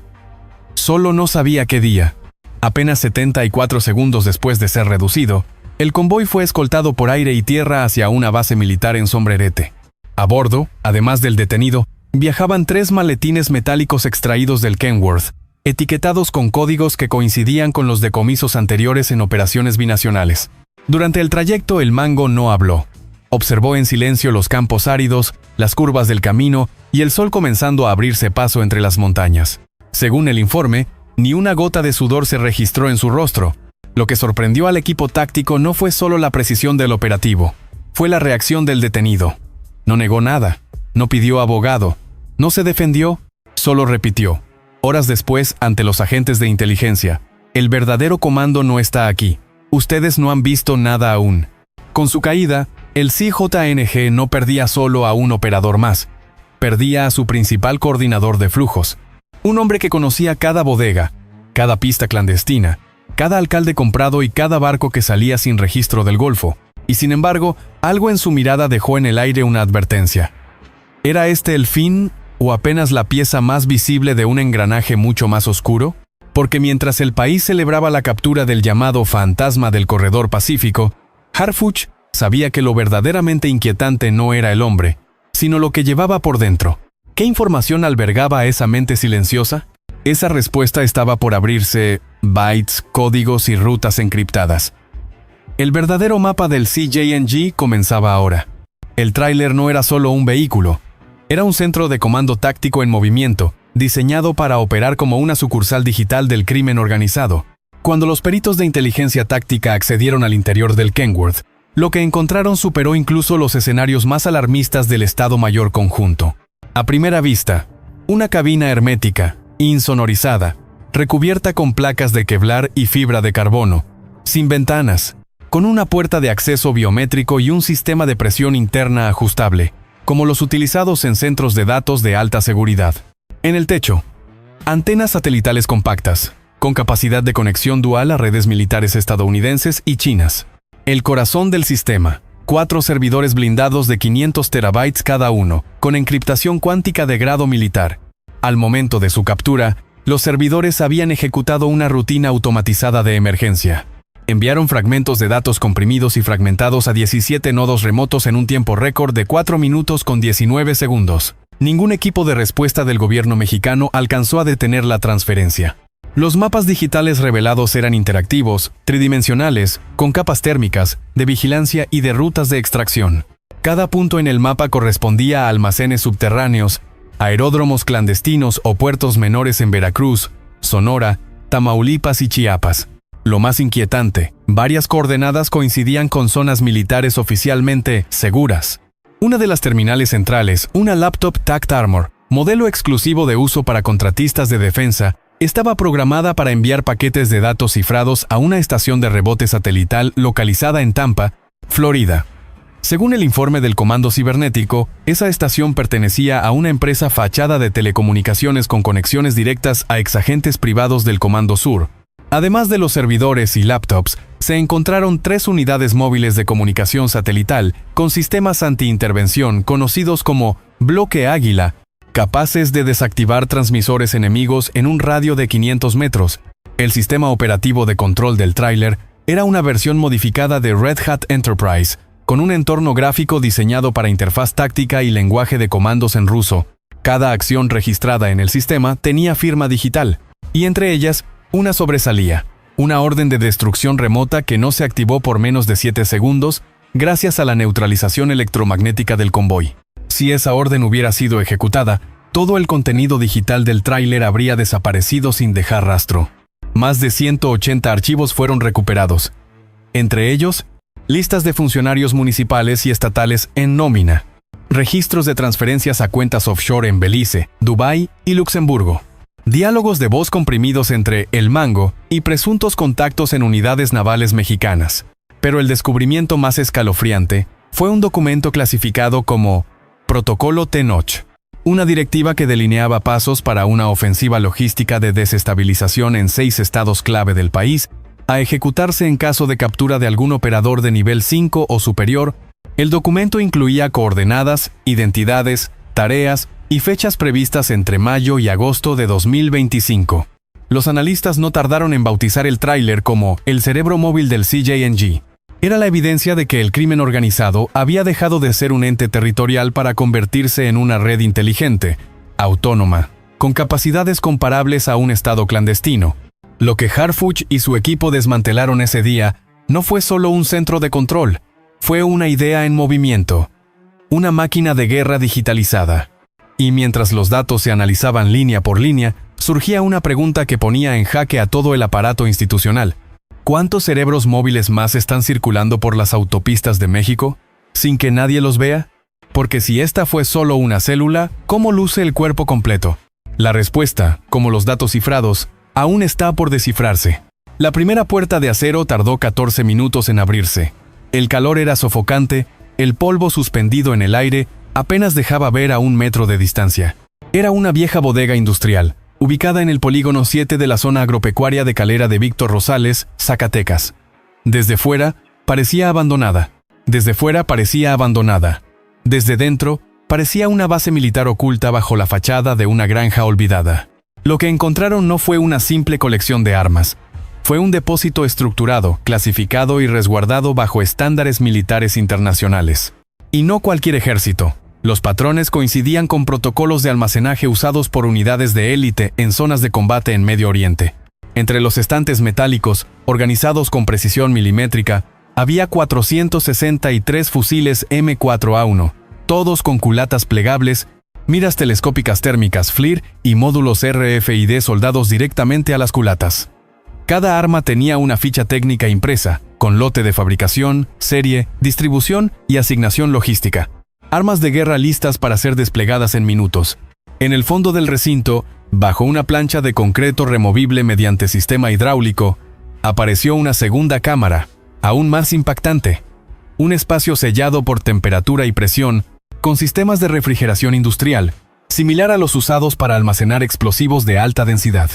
Solo no sabía qué día. Apenas 74 segundos después de ser reducido, el convoy fue escoltado por aire y tierra hacia una base militar en Sombrerete. A bordo, además del detenido, viajaban 3 maletines metálicos extraídos del Kenworth, etiquetados con códigos que coincidían con los decomisos anteriores en operaciones binacionales. Durante el trayecto, el Mango no habló. Observó en silencio los campos áridos, las curvas del camino y el sol comenzando a abrirse paso entre las montañas. Según el informe, ni una gota de sudor se registró en su rostro. Lo que sorprendió al equipo táctico no fue solo la precisión del operativo, fue la reacción del detenido. No negó nada, no pidió abogado, no se defendió, solo repitió. Horas después, ante los agentes de inteligencia, el verdadero comando no está aquí. Ustedes no han visto nada aún. Con su caída, el CJNG no perdía solo a un operador más, perdía a su principal coordinador de flujos. Un hombre que conocía cada bodega, cada pista clandestina, cada alcalde comprado y cada barco que salía sin registro del Golfo. Y sin embargo, algo en su mirada dejó en el aire una advertencia. ¿Era este el fin o apenas la pieza más visible de un engranaje mucho más oscuro? porque mientras el país celebraba la captura del llamado fantasma del Corredor Pacífico, Harfuch sabía que lo verdaderamente inquietante no era el hombre, sino lo que llevaba por dentro. ¿Qué información albergaba esa mente silenciosa? Esa respuesta estaba por abrirse: bytes, códigos y rutas encriptadas. El verdadero mapa del CJNG comenzaba ahora. El tráiler no era solo un vehículo, era un centro de comando táctico en movimiento, diseñado para operar como una sucursal digital del crimen organizado. Cuando los peritos de inteligencia táctica accedieron al interior del Kenworth, lo que encontraron superó incluso los escenarios más alarmistas del Estado Mayor Conjunto. A primera vista, una cabina hermética, insonorizada, recubierta con placas de Kevlar y fibra de carbono, sin ventanas, con una puerta de acceso biométrico y un sistema de presión interna ajustable, como los utilizados en centros de datos de alta seguridad. En el techo, antenas satelitales compactas, con capacidad de conexión dual a redes militares estadounidenses y chinas. El corazón del sistema, 4 servidores blindados de 500 terabytes cada uno, con encriptación cuántica de grado militar. Al momento de su captura, los servidores habían ejecutado una rutina automatizada de emergencia. Enviaron fragmentos de datos comprimidos y fragmentados a 17 nodos remotos en un tiempo récord de 4 minutos con 19 segundos. Ningún equipo de respuesta del gobierno mexicano alcanzó a detener la transferencia. Los mapas digitales revelados eran interactivos, tridimensionales, con capas térmicas, de vigilancia y de rutas de extracción. Cada punto en el mapa correspondía a almacenes subterráneos, aeródromos clandestinos o puertos menores en Veracruz, Sonora, Tamaulipas y Chiapas. Lo más inquietante, varias coordenadas coincidían con zonas militares oficialmente seguras. Una de las terminales centrales, una laptop Tact Armor, modelo exclusivo de uso para contratistas de defensa, estaba programada para enviar paquetes de datos cifrados a una estación de rebote satelital localizada en Tampa, Florida. Según el informe del Comando Cibernético, esa estación pertenecía a una empresa fachada de telecomunicaciones con conexiones directas a exagentes privados del Comando Sur. Además de los servidores y laptops, se encontraron 3 unidades móviles de comunicación satelital con sistemas anti-intervención conocidos como Bloque Águila, capaces de desactivar transmisores enemigos en un radio de 500 metros. El sistema operativo de control del tráiler era una versión modificada de Red Hat Enterprise, con un entorno gráfico diseñado para interfaz táctica y lenguaje de comandos en ruso. Cada acción registrada en el sistema tenía firma digital, y entre ellas, una sobresalía: una orden de destrucción remota que no se activó por menos de 7 segundos gracias a la neutralización electromagnética del convoy. Si esa orden hubiera sido ejecutada, todo el contenido digital del tráiler habría desaparecido sin dejar rastro. Más de 180 archivos fueron recuperados. Entre ellos, listas de funcionarios municipales y estatales en nómina, registros de transferencias a cuentas offshore en Belice, Dubái y Luxemburgo, diálogos de voz comprimidos entre El Mango y presuntos contactos en unidades navales mexicanas. Pero el descubrimiento más escalofriante fue un documento clasificado como Protocolo Tenoch, una directiva que delineaba pasos para una ofensiva logística de desestabilización en 6 estados clave del país, a ejecutarse en caso de captura de algún operador de nivel 5 o superior. El documento incluía coordenadas, identidades, tareas y fechas previstas entre mayo y agosto de 2025. Los analistas no tardaron en bautizar el tráiler como el cerebro móvil del CJNG. Era la evidencia de que el crimen organizado había dejado de ser un ente territorial para convertirse en una red inteligente, autónoma, con capacidades comparables a un estado clandestino. Lo que Harfuch y su equipo desmantelaron ese día no fue solo un centro de control, fue una idea en movimiento, una máquina de guerra digitalizada. Y mientras los datos se analizaban línea por línea, surgía una pregunta que ponía en jaque a todo el aparato institucional. ¿Cuántos cerebros móviles más están circulando por las autopistas de México, sin que nadie los vea? Porque si esta fue solo una célula, ¿cómo luce el cuerpo completo? La respuesta, como los datos cifrados, aún está por descifrarse. La primera puerta de acero tardó 14 minutos en abrirse. El calor era sofocante, el polvo suspendido en el aire apenas dejaba ver a 1 metro de distancia. Era una vieja bodega industrial, ubicada en el polígono 7 de la zona agropecuaria de Calera de Víctor Rosales, Zacatecas. Desde fuera, parecía abandonada. Desde dentro, parecía una base militar oculta bajo la fachada de una granja olvidada. Lo que encontraron no fue una simple colección de armas. Fue un depósito estructurado, clasificado y resguardado bajo estándares militares internacionales. Y no cualquier ejército. Los patrones coincidían con protocolos de almacenaje usados por unidades de élite en zonas de combate en Medio Oriente. Entre los estantes metálicos, organizados con precisión milimétrica, había 463 fusiles M4A1, todos con culatas plegables, miras telescópicas térmicas FLIR y módulos RFID soldados directamente a las culatas. Cada arma tenía una ficha técnica impresa, con lote de fabricación, serie, distribución y asignación logística. Armas de guerra listas para ser desplegadas en minutos. En el fondo del recinto, bajo una plancha de concreto removible mediante sistema hidráulico, apareció una segunda cámara, aún más impactante. Un espacio sellado por temperatura y presión, con sistemas de refrigeración industrial, similar a los usados para almacenar explosivos de alta densidad.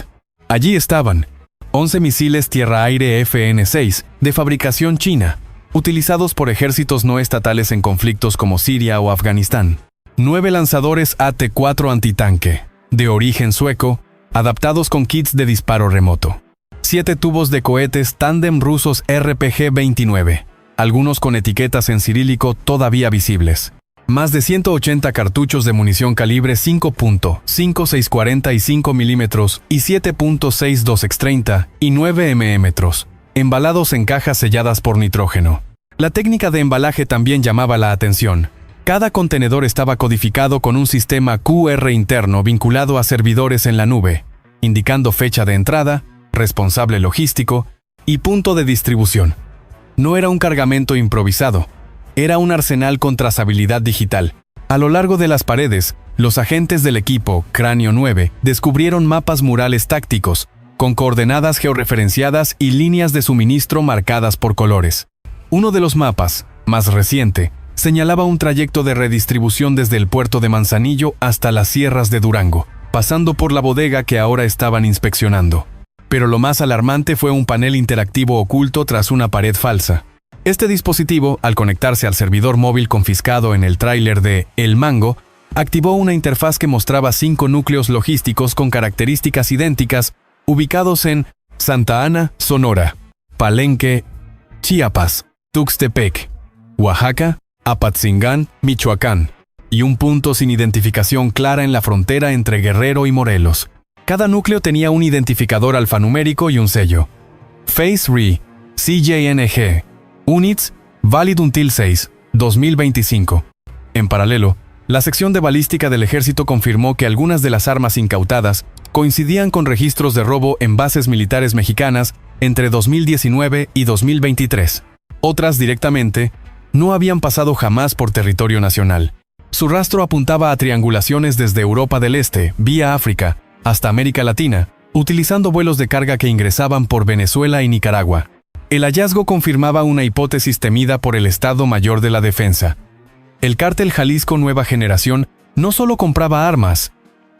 Allí estaban 11 misiles tierra-aire FN-6 de fabricación china, utilizados por ejércitos no estatales en conflictos como Siria o Afganistán. 9 lanzadores AT-4 antitanque, de origen sueco, adaptados con kits de disparo remoto. 7 tubos de cohetes tándem rusos RPG-29, algunos con etiquetas en cirílico todavía visibles. Más de 180 cartuchos de munición calibre 5.5645 mm y 7.62X30 y 9 mm, embalados en cajas selladas por nitrógeno. La técnica de embalaje también llamaba la atención. Cada contenedor estaba codificado con un sistema QR interno vinculado a servidores en la nube, indicando fecha de entrada, responsable logístico y punto de distribución. No era un cargamento improvisado, era un arsenal con trazabilidad digital. A lo largo de las paredes, los agentes del equipo Cráneo 9 descubrieron mapas murales tácticos, con coordenadas georreferenciadas y líneas de suministro marcadas por colores. Uno de los mapas, más reciente, señalaba un trayecto de redistribución desde el puerto de Manzanillo hasta las sierras de Durango, pasando por la bodega que ahora estaban inspeccionando. Pero lo más alarmante fue un panel interactivo oculto tras una pared falsa. Este dispositivo, al conectarse al servidor móvil confiscado en el tráiler de El Mango, activó una interfaz que mostraba 5 núcleos logísticos con características idénticas, ubicados en Santa Ana, Sonora, Palenque, Chiapas, Tuxtepec, Oaxaca, Apatzingán, Michoacán, y un punto sin identificación clara en la frontera entre Guerrero y Morelos. Cada núcleo tenía un identificador alfanumérico y un sello. Phase Re, CJNG, Units, Valid until 6, 2025. En paralelo, la sección de balística del ejército confirmó que algunas de las armas incautadas coincidían con registros de robo en bases militares mexicanas entre 2019 y 2023. Otras, directamente, no habían pasado jamás por territorio nacional. Su rastro apuntaba a triangulaciones desde Europa del Este, vía África, hasta América Latina, utilizando vuelos de carga que ingresaban por Venezuela y Nicaragua. El hallazgo confirmaba una hipótesis temida por el Estado Mayor de la Defensa. El cártel Jalisco Nueva Generación no solo compraba armas,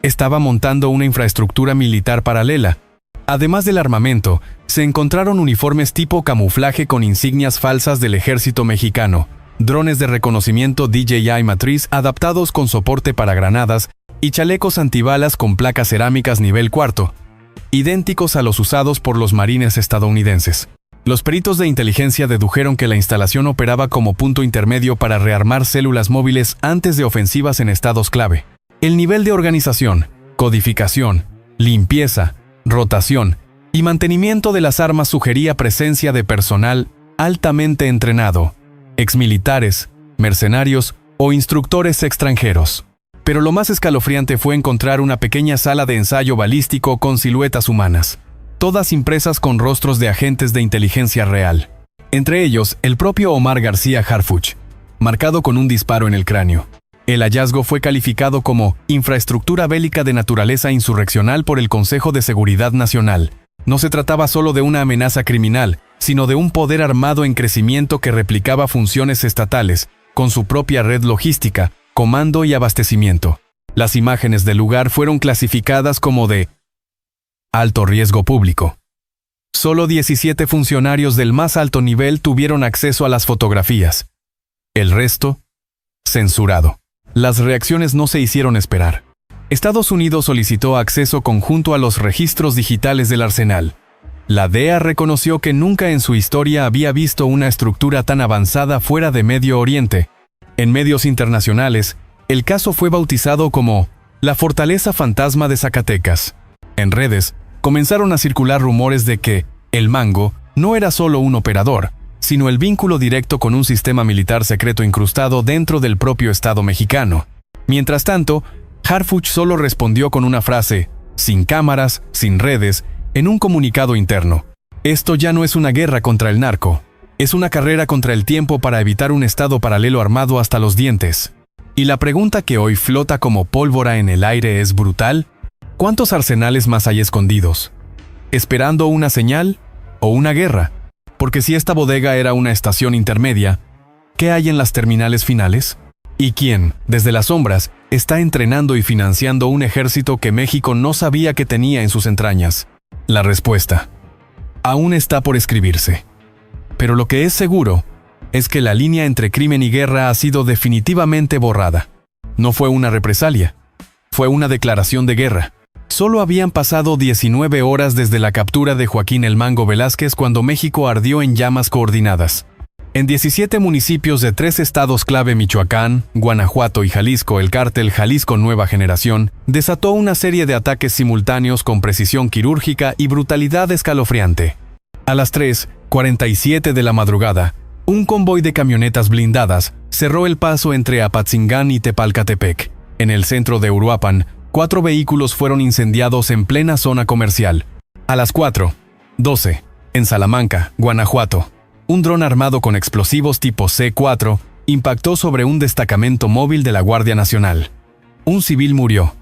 estaba montando una infraestructura militar paralela. Además del armamento, se encontraron uniformes tipo camuflaje con insignias falsas del ejército mexicano, drones de reconocimiento DJI Matriz adaptados con soporte para granadas y chalecos antibalas con placas cerámicas nivel 4, idénticos a los usados por los marines estadounidenses. Los peritos de inteligencia dedujeron que la instalación operaba como punto intermedio para rearmar células móviles antes de ofensivas en estados clave. El nivel de organización, codificación, limpieza, rotación y mantenimiento de las armas sugería presencia de personal altamente entrenado, exmilitares, mercenarios o instructores extranjeros. Pero lo más escalofriante fue encontrar una pequeña sala de ensayo balístico con siluetas humanas, todas impresas con rostros de agentes de inteligencia real. Entre ellos, el propio Omar García Harfuch, marcado con un disparo en el cráneo. El hallazgo fue calificado como infraestructura bélica de naturaleza insurreccional por el Consejo de Seguridad Nacional. No se trataba solo de una amenaza criminal, sino de un poder armado en crecimiento que replicaba funciones estatales, con su propia red logística, comando y abastecimiento. Las imágenes del lugar fueron clasificadas como de alto riesgo público. Solo 17 funcionarios del más alto nivel tuvieron acceso a las fotografías. El resto, censurado. Las reacciones no se hicieron esperar. Estados Unidos solicitó acceso conjunto a los registros digitales del arsenal. La DEA reconoció que nunca en su historia había visto una estructura tan avanzada fuera de Medio Oriente. En medios internacionales, el caso fue bautizado como la Fortaleza Fantasma de Zacatecas. En redes, comenzaron a circular rumores de que el Mango no era solo un operador, sino el vínculo directo con un sistema militar secreto incrustado dentro del propio Estado mexicano. Mientras tanto, Harfuch solo respondió con una frase, sin cámaras, sin redes, en un comunicado interno. Esto ya no es una guerra contra el narco, es una carrera contra el tiempo para evitar un estado paralelo armado hasta los dientes. Y la pregunta que hoy flota como pólvora en el aire es brutal: ¿cuántos arsenales más hay escondidos? ¿Esperando una señal o una guerra? Porque si esta bodega era una estación intermedia, ¿qué hay en las terminales finales? ¿Y quién, desde las sombras, está entrenando y financiando un ejército que México no sabía que tenía en sus entrañas? La respuesta aún está por escribirse. Pero lo que es seguro es que la línea entre crimen y guerra ha sido definitivamente borrada. No fue una represalia, fue una declaración de guerra. Solo habían pasado 19 horas desde la captura de Joaquín El Mango Velázquez cuando México ardió en llamas coordinadas. En 17 municipios de 3 estados clave, Michoacán, Guanajuato y Jalisco, el cártel Jalisco Nueva Generación desató una serie de ataques simultáneos con precisión quirúrgica y brutalidad escalofriante. A las 3:47 de la madrugada, un convoy de camionetas blindadas cerró el paso entre Apatzingán y Tepalcatepec. En el centro de Uruapan, 4 vehículos fueron incendiados en plena zona comercial. A las 4:12, en Salamanca, Guanajuato, un dron armado con explosivos tipo C4 impactó sobre un destacamento móvil de la Guardia Nacional. Un civil murió.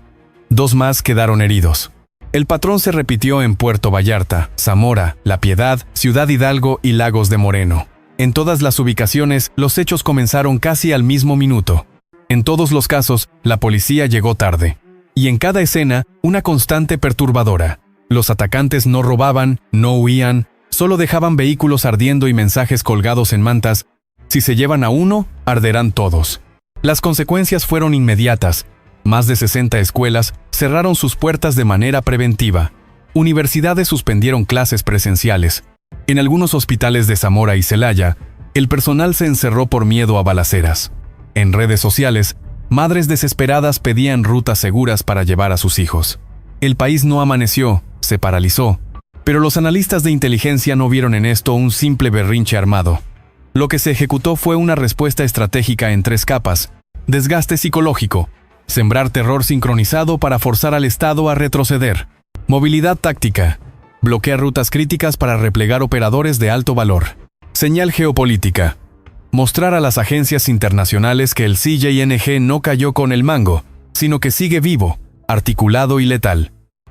2 más quedaron heridos. El patrón se repitió en Puerto Vallarta, Zamora, La Piedad, Ciudad Hidalgo y Lagos de Moreno. En todas las ubicaciones, los hechos comenzaron casi al mismo minuto. En todos los casos, la policía llegó tarde. Y en cada escena, una constante perturbadora. Los atacantes no robaban, no huían, solo dejaban vehículos ardiendo y mensajes colgados en mantas: si se llevan a uno, arderán todos. Las consecuencias fueron inmediatas. Más de 60 escuelas cerraron sus puertas de manera preventiva. Universidades suspendieron clases presenciales. En algunos hospitales de Zamora y Celaya, el personal se encerró por miedo a balaceras. En redes sociales, madres desesperadas pedían rutas seguras para llevar a sus hijos. El país no amaneció, se paralizó. Pero los analistas de inteligencia no vieron en esto un simple berrinche armado. Lo que se ejecutó fue una respuesta estratégica en 3 capas: desgaste psicológico, sembrar terror sincronizado para forzar al Estado a retroceder, movilidad táctica, bloquear rutas críticas para replegar operadores de alto valor, señal geopolítica, mostrar a las agencias internacionales que el CJNG no cayó con el Mango, sino que sigue vivo, articulado y letal.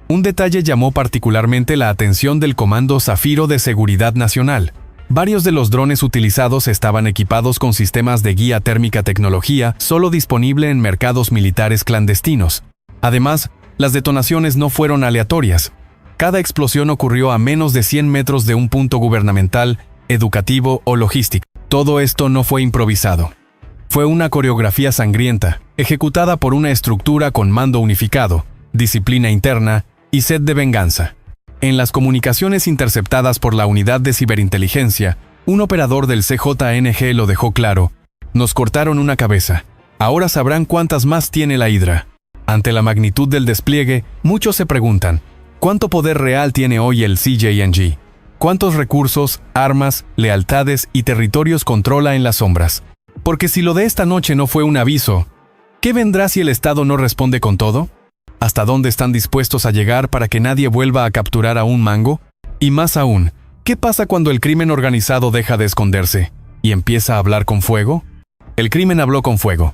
Un detalle llamó particularmente la atención del Comando Zafiro de Seguridad Nacional. Varios de los drones utilizados estaban equipados con sistemas de guía térmica, tecnología solo disponible en mercados militares clandestinos. Además, las detonaciones no fueron aleatorias. Cada explosión ocurrió a menos de 100 metros de un punto gubernamental, educativo o logístico. Todo esto no fue improvisado. Fue una coreografía sangrienta, ejecutada por una estructura con mando unificado, disciplina interna y sed de venganza. En las comunicaciones interceptadas por la Unidad de Ciberinteligencia, un operador del CJNG lo dejó claro: nos cortaron una cabeza, ahora sabrán cuántas más tiene la Hidra. Ante la magnitud del despliegue, muchos se preguntan: ¿cuánto poder real tiene hoy el CJNG? ¿Cuántos recursos, armas, lealtades y territorios controla en las sombras? Porque si lo de esta noche no fue un aviso, ¿qué vendrá si el Estado no responde con todo? ¿Hasta dónde están dispuestos a llegar para que nadie vuelva a capturar a un Mango? Y más aún, ¿qué pasa cuando el crimen organizado deja de esconderse y empieza a hablar con fuego? El crimen habló con fuego.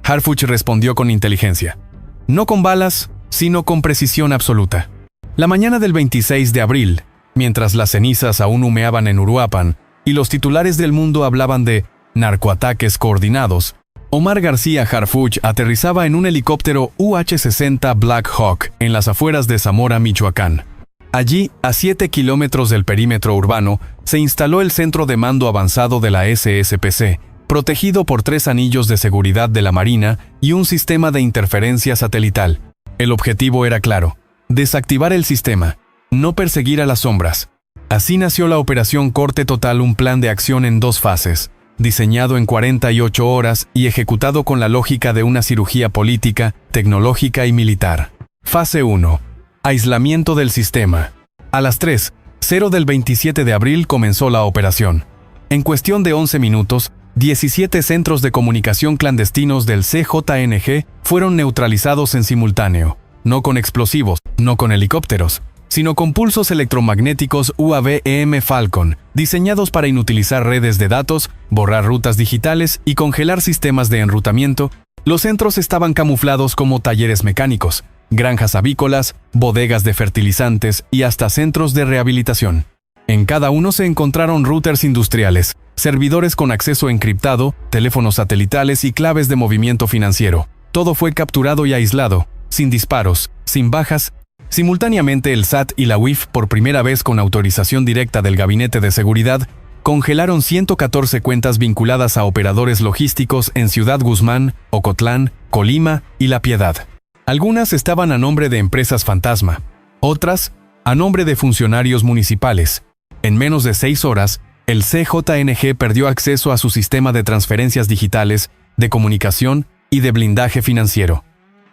Harfuch respondió con inteligencia. No con balas, sino con precisión absoluta. La mañana del 26 de abril, mientras las cenizas aún humeaban en Uruapan y los titulares del Mundo hablaban de narcoataques coordinados, Omar García Harfuch aterrizaba en un helicóptero UH-60 Black Hawk en las afueras de Zamora, Michoacán. Allí, a 7 kilómetros del perímetro urbano, se instaló el centro de mando avanzado de la SSPC, protegido por 3 anillos de seguridad de la Marina y un sistema de interferencia satelital. El objetivo era claro: desactivar el sistema, no perseguir a las sombras. Así nació la Operación Corte Total, un plan de acción en 2 fases, diseñado en 48 horas y ejecutado con la lógica de una cirugía política, tecnológica y militar. Fase 1. Aislamiento del sistema. A las 3:00 del 27 de abril comenzó la operación. En cuestión de 11 minutos, 17 centros de comunicación clandestinos del CJNG fueron neutralizados en simultáneo, no con explosivos, no con helicópteros, sino con pulsos electromagnéticos UAV-EM Falcon, diseñados para inutilizar redes de datos, borrar rutas digitales y congelar sistemas de enrutamiento. Los centros estaban camuflados como talleres mecánicos, granjas avícolas, bodegas de fertilizantes y hasta centros de rehabilitación. En cada uno se encontraron routers industriales, servidores con acceso encriptado, teléfonos satelitales y claves de movimiento financiero. Todo fue capturado y aislado, sin disparos, sin bajas. Simultáneamente, el SAT y la UIF, por primera vez con autorización directa del Gabinete de Seguridad, congelaron 114 cuentas vinculadas a operadores logísticos en Ciudad Guzmán, Ocotlán, Colima y La Piedad. Algunas estaban a nombre de empresas fantasma, otras a nombre de funcionarios municipales. En menos de 6 horas, el CJNG perdió acceso a su sistema de transferencias digitales, de comunicación y de blindaje financiero.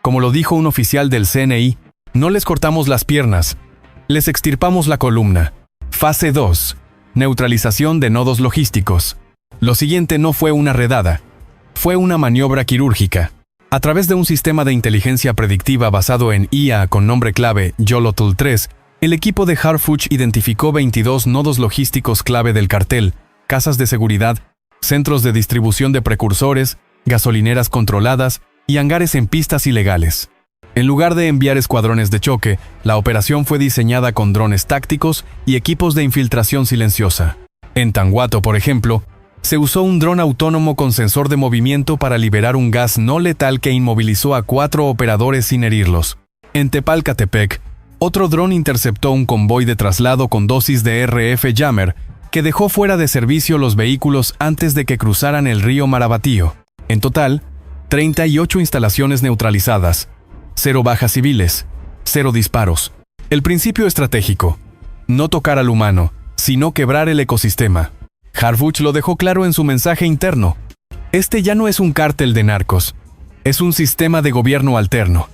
Como lo dijo un oficial del CNI, no les cortamos las piernas, les extirpamos la columna. Fase 2. Neutralización de nodos logísticos. Lo siguiente no fue una redada, fue una maniobra quirúrgica. A través de un sistema de inteligencia predictiva basado en IA con nombre clave Yolotl 3, el equipo de Harfuch identificó 22 nodos logísticos clave del cartel, casas de seguridad, centros de distribución de precursores, gasolineras controladas y hangares en pistas ilegales. En lugar de enviar escuadrones de choque, la operación fue diseñada con drones tácticos y equipos de infiltración silenciosa. En Tanguato, por ejemplo, se usó un dron autónomo con sensor de movimiento para liberar un gas no letal que inmovilizó a 4 operadores sin herirlos. En Tepalcatepec, otro dron interceptó un convoy de traslado con dosis de RF Jammer que dejó fuera de servicio los vehículos antes de que cruzaran el río Marabatío. En total, 38 instalaciones neutralizadas, 0 bajas civiles, 0 disparos. El principio estratégico: no tocar al humano, sino quebrar el ecosistema. Harfuch lo dejó claro en su mensaje interno. Este ya no es un cártel de narcos, es un sistema de gobierno alterno.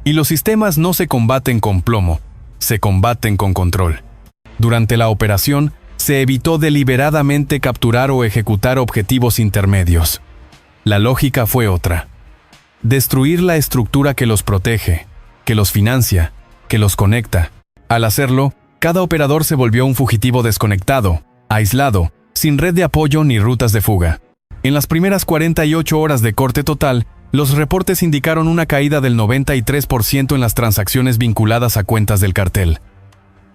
Y los sistemas no se combaten con plomo, se combaten con control. Durante la operación, se evitó deliberadamente capturar o ejecutar objetivos intermedios. La lógica fue otra: destruir la estructura que los protege, que los financia, que los conecta. Al hacerlo, cada operador se volvió un fugitivo desconectado, aislado, sin red de apoyo ni rutas de fuga. En las primeras 48 horas de corte total, los reportes indicaron una caída del 93% en las transacciones vinculadas a cuentas del cartel.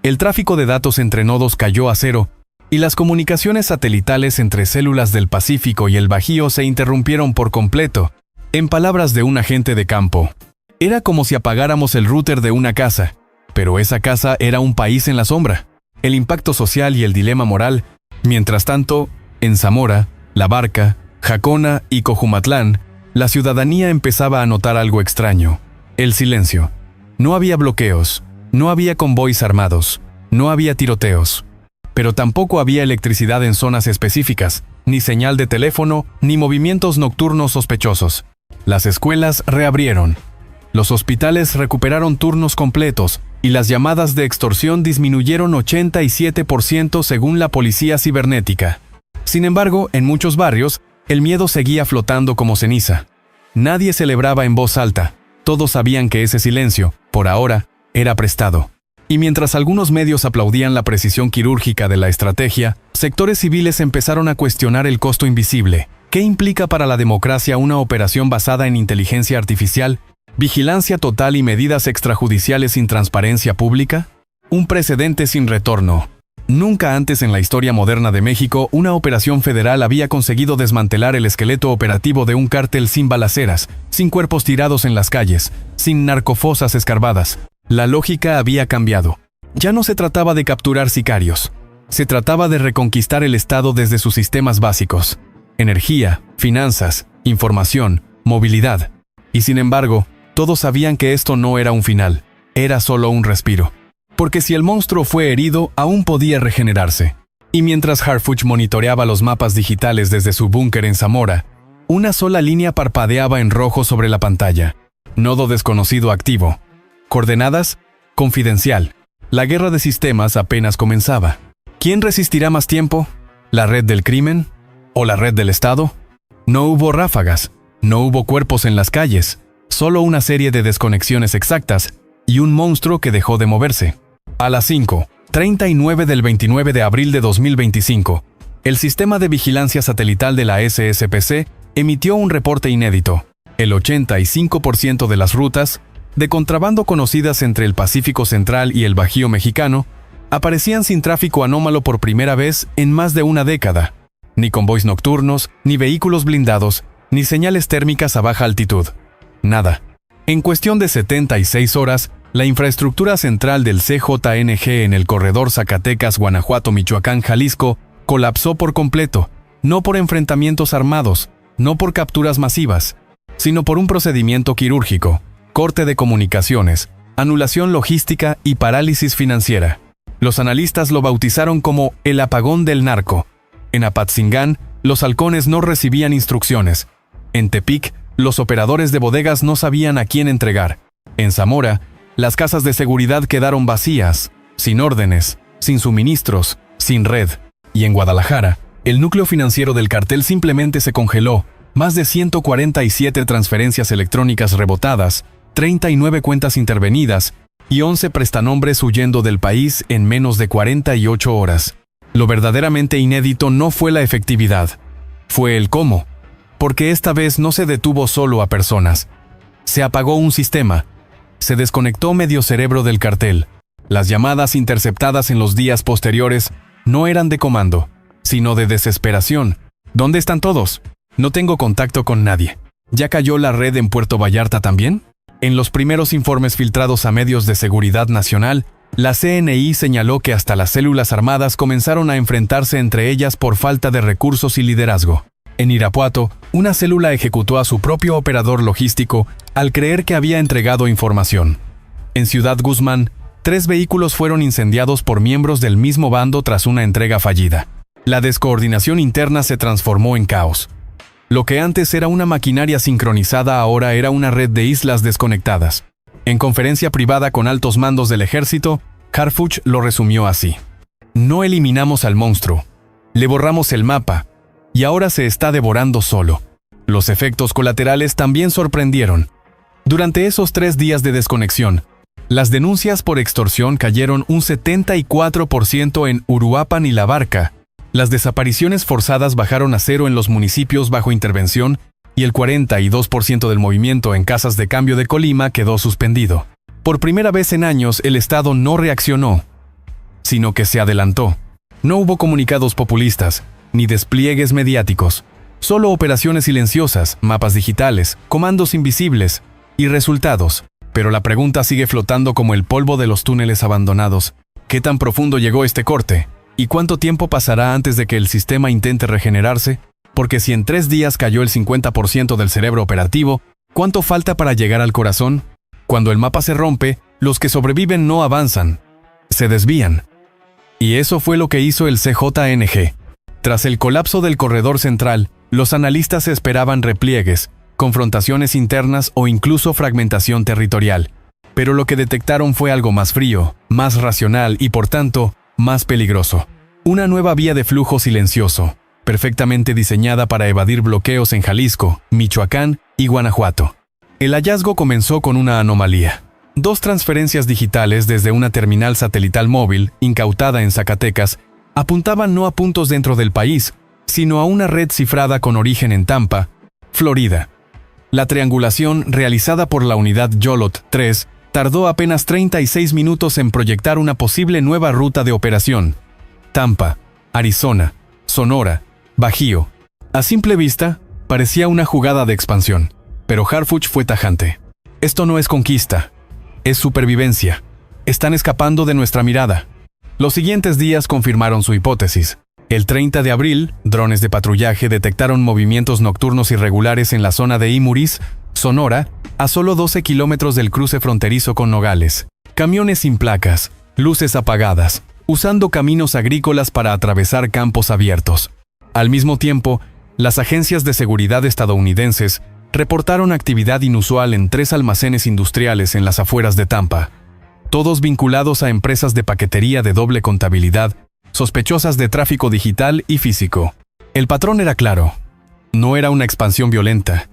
El tráfico de datos entre nodos cayó a 0, y las comunicaciones satelitales entre células del Pacífico y el Bajío se interrumpieron por completo. En palabras de un agente de campo, era como si apagáramos el router de una casa, pero esa casa era un país en la sombra. El impacto social y el dilema moral. Mientras tanto, en Zamora, La Barca, Jacona y Cojumatlán, la ciudadanía empezaba a notar algo extraño: el silencio. No había bloqueos, no había convoys armados, no había tiroteos. Pero tampoco había electricidad en zonas específicas, ni señal de teléfono, ni movimientos nocturnos sospechosos. Las escuelas reabrieron. Los hospitales recuperaron turnos completos y las llamadas de extorsión disminuyeron 87% según la policía cibernética. Sin embargo, en muchos barrios, el miedo seguía flotando como ceniza. Nadie celebraba en voz alta. Todos sabían que ese silencio, por ahora, era prestado. Y mientras algunos medios aplaudían la precisión quirúrgica de la estrategia, sectores civiles empezaron a cuestionar el costo invisible. ¿Qué implica para la democracia una operación basada en inteligencia artificial, vigilancia total y medidas extrajudiciales sin transparencia pública? Un precedente sin retorno. Nunca antes en la historia moderna de México una operación federal había conseguido desmantelar el esqueleto operativo de un cártel sin balaceras, sin cuerpos tirados en las calles, sin narcofosas escarbadas. La lógica había cambiado. Ya no se trataba de capturar sicarios. Se trataba de reconquistar el Estado desde sus sistemas básicos: energía, finanzas, información, movilidad. Y sin embargo, Todos sabían que esto no era un final, era solo un respiro. Porque si el monstruo fue herido, aún podía regenerarse. Y mientras Harfuch monitoreaba los mapas digitales desde su búnker en Zamora, una sola línea parpadeaba en rojo sobre la pantalla. Nodo desconocido activo. Coordenadas: confidencial. La guerra de sistemas apenas comenzaba. ¿Quién resistirá más tiempo? ¿La red del crimen? ¿O la red del Estado? No hubo ráfagas, no hubo cuerpos en las calles, solo una serie de desconexiones exactas y un monstruo que dejó de moverse. A las 5:39 del 29 de abril de 2025, el sistema de vigilancia satelital de la SSPC emitió un reporte inédito. El 85% de las rutas de contrabando conocidas entre el Pacífico Central y el Bajío mexicano aparecían sin tráfico anómalo por primera vez en más de una década. Ni convoys nocturnos, ni vehículos blindados, ni señales térmicas a baja altitud. Nada. En cuestión de 76 horas, la infraestructura central del CJNG en el corredor Zacatecas, Guanajuato, Michoacán, Jalisco, colapsó por completo, no por enfrentamientos armados, no por capturas masivas, sino por un procedimiento quirúrgico, corte de comunicaciones, anulación logística y parálisis financiera. Los analistas lo bautizaron como el apagón del narco. En Apatzingán, los halcones no recibían instrucciones. En Tepic, los operadores de bodegas no sabían a quién entregar. En Zamora, las casas de seguridad quedaron vacías, sin órdenes, sin suministros, sin red. Y en Guadalajara, el núcleo financiero del cartel simplemente se congeló. Más de 147 transferencias electrónicas rebotadas, 39 cuentas intervenidas y 11 prestanombres huyendo del país en menos de 48 horas. Lo verdaderamente inédito no fue la efectividad, fue el cómo, porque esta vez no se detuvo solo a personas. Se apagó un sistema, se desconectó medio cerebro del cartel. Las llamadas interceptadas en los días posteriores no eran de comando, sino de desesperación. ¿Dónde están todos? No tengo contacto con nadie. ¿Ya cayó la red en Puerto Vallarta también? En los primeros informes filtrados a medios de seguridad nacional, la CNI señaló que hasta las células armadas comenzaron a enfrentarse entre ellas por falta de recursos y liderazgo. En Irapuato, una célula ejecutó a su propio operador logístico al creer que había entregado información. En Ciudad Guzmán, 3 vehículos fueron incendiados por miembros del mismo bando tras una entrega fallida. La descoordinación interna se transformó en caos. Lo que antes era una maquinaria sincronizada ahora era una red de islas desconectadas. En conferencia privada con altos mandos del ejército, Harfuch lo resumió así: no eliminamos al monstruo, le borramos el mapa, y ahora se está devorando solo. Los efectos colaterales también sorprendieron. Durante esos 3 días de desconexión, las denuncias por extorsión cayeron un 74% en Uruapan y La Barca. Las desapariciones forzadas bajaron a 0 en los municipios bajo intervención y el 42% del movimiento en casas de cambio de Colima quedó suspendido. Por primera vez en años, el Estado no reaccionó, sino que se adelantó. No hubo comunicados populistas, ni despliegues mediáticos, solo operaciones silenciosas, mapas digitales, comandos invisibles y resultados. Pero la pregunta sigue flotando como el polvo de los túneles abandonados. ¿Qué tan profundo llegó este corte? ¿Y cuánto tiempo pasará antes de que el sistema intente regenerarse? Porque si en 3 días cayó el 50% del cerebro operativo, ¿cuánto falta para llegar al corazón? Cuando el mapa se rompe, los que sobreviven no avanzan, se desvían. Y eso fue lo que hizo el CJNG. Tras el colapso del corredor central, los analistas esperaban repliegues, confrontaciones internas o incluso fragmentación territorial. Pero lo que detectaron fue algo más frío, más racional y por tanto, más peligroso. Una nueva vía de flujo silencioso, perfectamente diseñada para evadir bloqueos en Jalisco, Michoacán y Guanajuato. El hallazgo comenzó con una anomalía. 2 transferencias digitales desde una terminal satelital móvil, incautada en Zacatecas, apuntaban no a puntos dentro del país, sino a una red cifrada con origen en Tampa, Florida. La triangulación, realizada por la unidad Yolot 3, tardó apenas 36 minutos en proyectar una posible nueva ruta de operación. Tampa, Arizona, Sonora, Bajío. A simple vista, parecía una jugada de expansión, pero Harfuch fue tajante. Esto no es conquista, es supervivencia. Están escapando de nuestra mirada. Los siguientes días confirmaron su hipótesis. El 30 de abril, drones de patrullaje detectaron movimientos nocturnos irregulares en la zona de Imuris, Sonora, a solo 12 kilómetros del cruce fronterizo con Nogales. Camiones sin placas, luces apagadas, usando caminos agrícolas para atravesar campos abiertos. Al mismo tiempo, las agencias de seguridad estadounidenses reportaron actividad inusual en 3 almacenes industriales en las afueras de Tampa, todos vinculados a empresas de paquetería de doble contabilidad, sospechosas de tráfico digital y físico. El patrón era claro. No era una expansión violenta,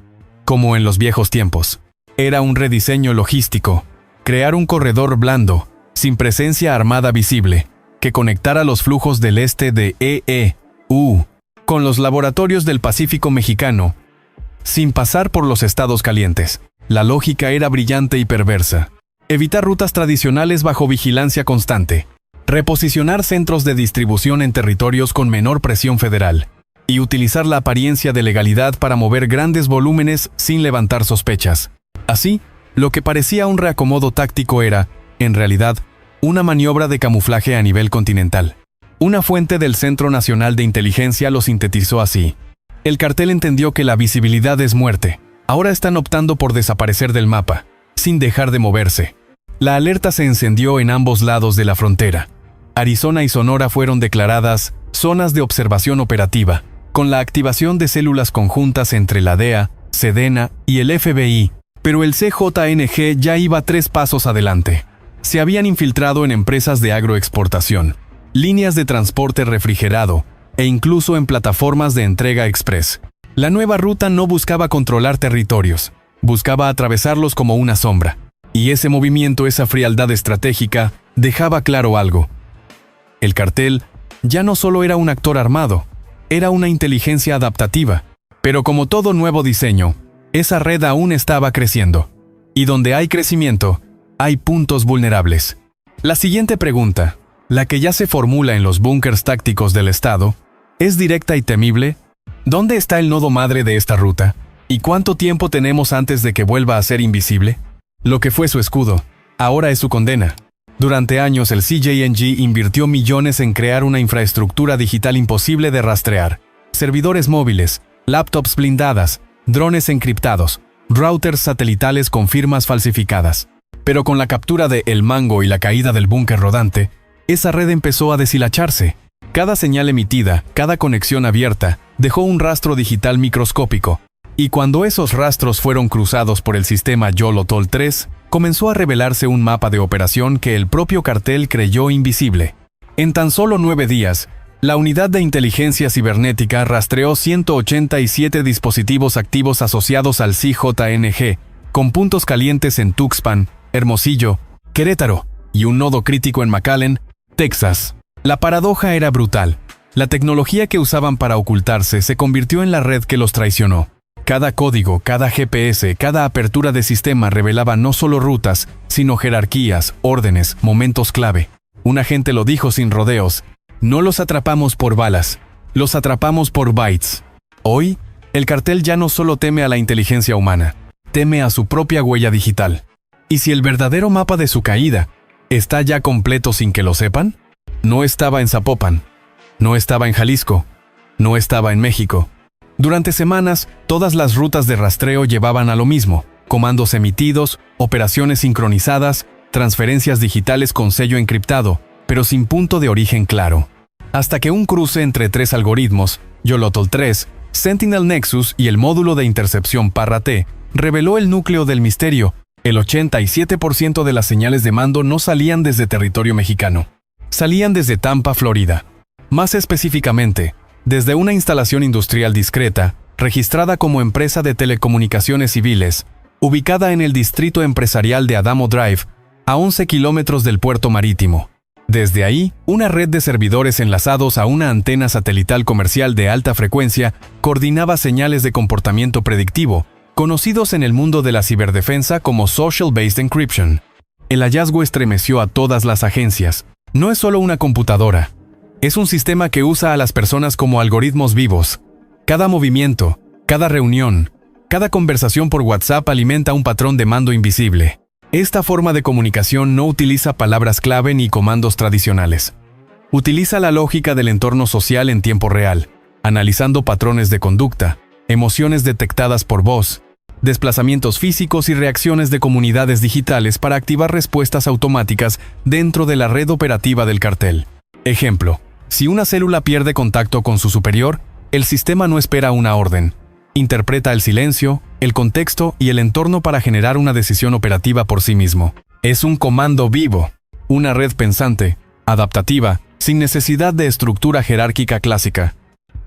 como en los viejos tiempos. Era un rediseño logístico, crear un corredor blando, sin presencia armada visible, que conectara los flujos del este de EEU con los laboratorios del Pacífico mexicano, sin pasar por los estados calientes. La lógica era brillante y perversa. Evitar rutas tradicionales bajo vigilancia constante, reposicionar centros de distribución en territorios con menor presión federal, y utilizar la apariencia de legalidad para mover grandes volúmenes sin levantar sospechas. Así, lo que parecía un reacomodo táctico era, en realidad, una maniobra de camuflaje a nivel continental. Una fuente del Centro Nacional de Inteligencia lo sintetizó así. El cartel entendió que la visibilidad es muerte. Ahora están optando por desaparecer del mapa, sin dejar de moverse. La alerta se encendió en ambos lados de la frontera. Arizona y Sonora fueron declaradas zonas de observación operativa, con la activación de células conjuntas entre la DEA, Sedena y el FBI, pero el CJNG ya iba 3 pasos adelante. Se habían infiltrado en empresas de agroexportación, líneas de transporte refrigerado e incluso en plataformas de entrega express. La nueva ruta no buscaba controlar territorios, buscaba atravesarlos como una sombra. Y ese movimiento, esa frialdad estratégica, dejaba claro algo. El cartel ya no solo era un actor armado, era una inteligencia adaptativa. Pero como todo nuevo diseño, esa red aún estaba creciendo. Y donde hay crecimiento, hay puntos vulnerables. La siguiente pregunta, la que ya se formula en los búnkers tácticos del Estado, es directa y temible. ¿Dónde está el nodo madre de esta ruta? ¿Y cuánto tiempo tenemos antes de que vuelva a ser invisible? Lo que fue su escudo, ahora es su condena. Durante años el CJNG invirtió millones en crear una infraestructura digital imposible de rastrear. Servidores móviles, laptops blindadas, drones encriptados, routers satelitales con firmas falsificadas. Pero con la captura de El Mango y la caída del búnker rodante, esa red empezó a deshilacharse. Cada señal emitida, cada conexión abierta, dejó un rastro digital microscópico. Y cuando esos rastros fueron cruzados por el sistema YOLO-TOL 3, comenzó a revelarse un mapa de operación que el propio cartel creyó invisible. En tan solo 9 días, la unidad de inteligencia cibernética rastreó 187 dispositivos activos asociados al CJNG, con puntos calientes en Tuxpan, Hermosillo, Querétaro y un nodo crítico en McAllen, Texas. La paradoja era brutal. La tecnología que usaban para ocultarse se convirtió en la red que los traicionó. Cada código, cada GPS, cada apertura de sistema revelaba no solo rutas, sino jerarquías, órdenes, momentos clave. Un agente lo dijo sin rodeos: no los atrapamos por balas, los atrapamos por bytes. Hoy, el cartel ya no solo teme a la inteligencia humana, teme a su propia huella digital. ¿Y si el verdadero mapa de su caída está ya completo sin que lo sepan? No estaba en Zapopan, no estaba en Jalisco, no estaba en México. Durante semanas, todas las rutas de rastreo llevaban a lo mismo: comandos emitidos, operaciones sincronizadas, transferencias digitales con sello encriptado, pero sin punto de origen claro. Hasta que un cruce entre 3 algoritmos, YOLO-TOL 3, Sentinel Nexus y el módulo de intercepción Parra-T, reveló el núcleo del misterio. El 87% de las señales de mando no salían desde territorio mexicano. Salían desde Tampa, Florida. Más específicamente, desde una instalación industrial discreta, registrada como empresa de telecomunicaciones civiles, ubicada en el distrito empresarial de Adamo Drive, a 11 kilómetros del puerto marítimo. Desde ahí, una red de servidores enlazados a una antena satelital comercial de alta frecuencia coordinaba señales de comportamiento predictivo, conocidos en el mundo de la ciberdefensa como Social Based Encryption. El hallazgo estremeció a todas las agencias. No es solo una computadora. Es un sistema que usa a las personas como algoritmos vivos. Cada movimiento, cada reunión, cada conversación por WhatsApp alimenta un patrón de mando invisible. Esta forma de comunicación no utiliza palabras clave ni comandos tradicionales. Utiliza la lógica del entorno social en tiempo real, analizando patrones de conducta, emociones detectadas por voz, desplazamientos físicos y reacciones de comunidades digitales para activar respuestas automáticas dentro de la red operativa del cartel. Ejemplo, si una célula pierde contacto con su superior, el sistema no espera una orden. Interpreta el silencio, el contexto y el entorno para generar una decisión operativa por sí mismo. Es un comando vivo, una red pensante, adaptativa, sin necesidad de estructura jerárquica clásica.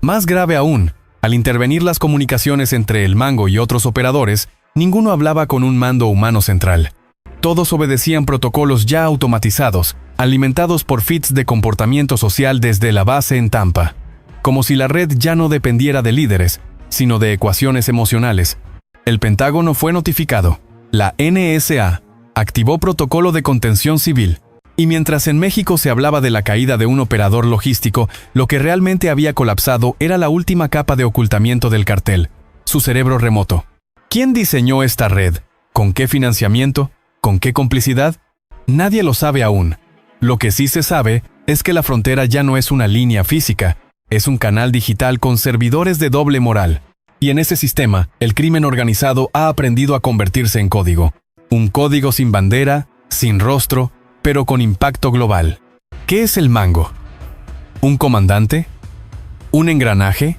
Más grave aún, al intervenir las comunicaciones entre el mango y otros operadores, ninguno hablaba con un mando humano central. Todos obedecían protocolos ya automatizados, alimentados por feeds de comportamiento social desde la base en Tampa. Como si la red ya no dependiera de líderes, sino de ecuaciones emocionales. El Pentágono fue notificado. La NSA activó protocolo de contención civil. Y mientras en México se hablaba de la caída de un operador logístico, lo que realmente había colapsado era la última capa de ocultamiento del cartel, su cerebro remoto. ¿Quién diseñó esta red? ¿Con qué financiamiento? ¿Con qué complicidad? Nadie lo sabe aún. Lo que sí se sabe es que la frontera ya no es una línea física, es un canal digital con servidores de doble moral. Y en ese sistema, el crimen organizado ha aprendido a convertirse en código. Un código sin bandera, sin rostro, pero con impacto global. ¿Qué es el mango? ¿Un comandante? ¿Un engranaje?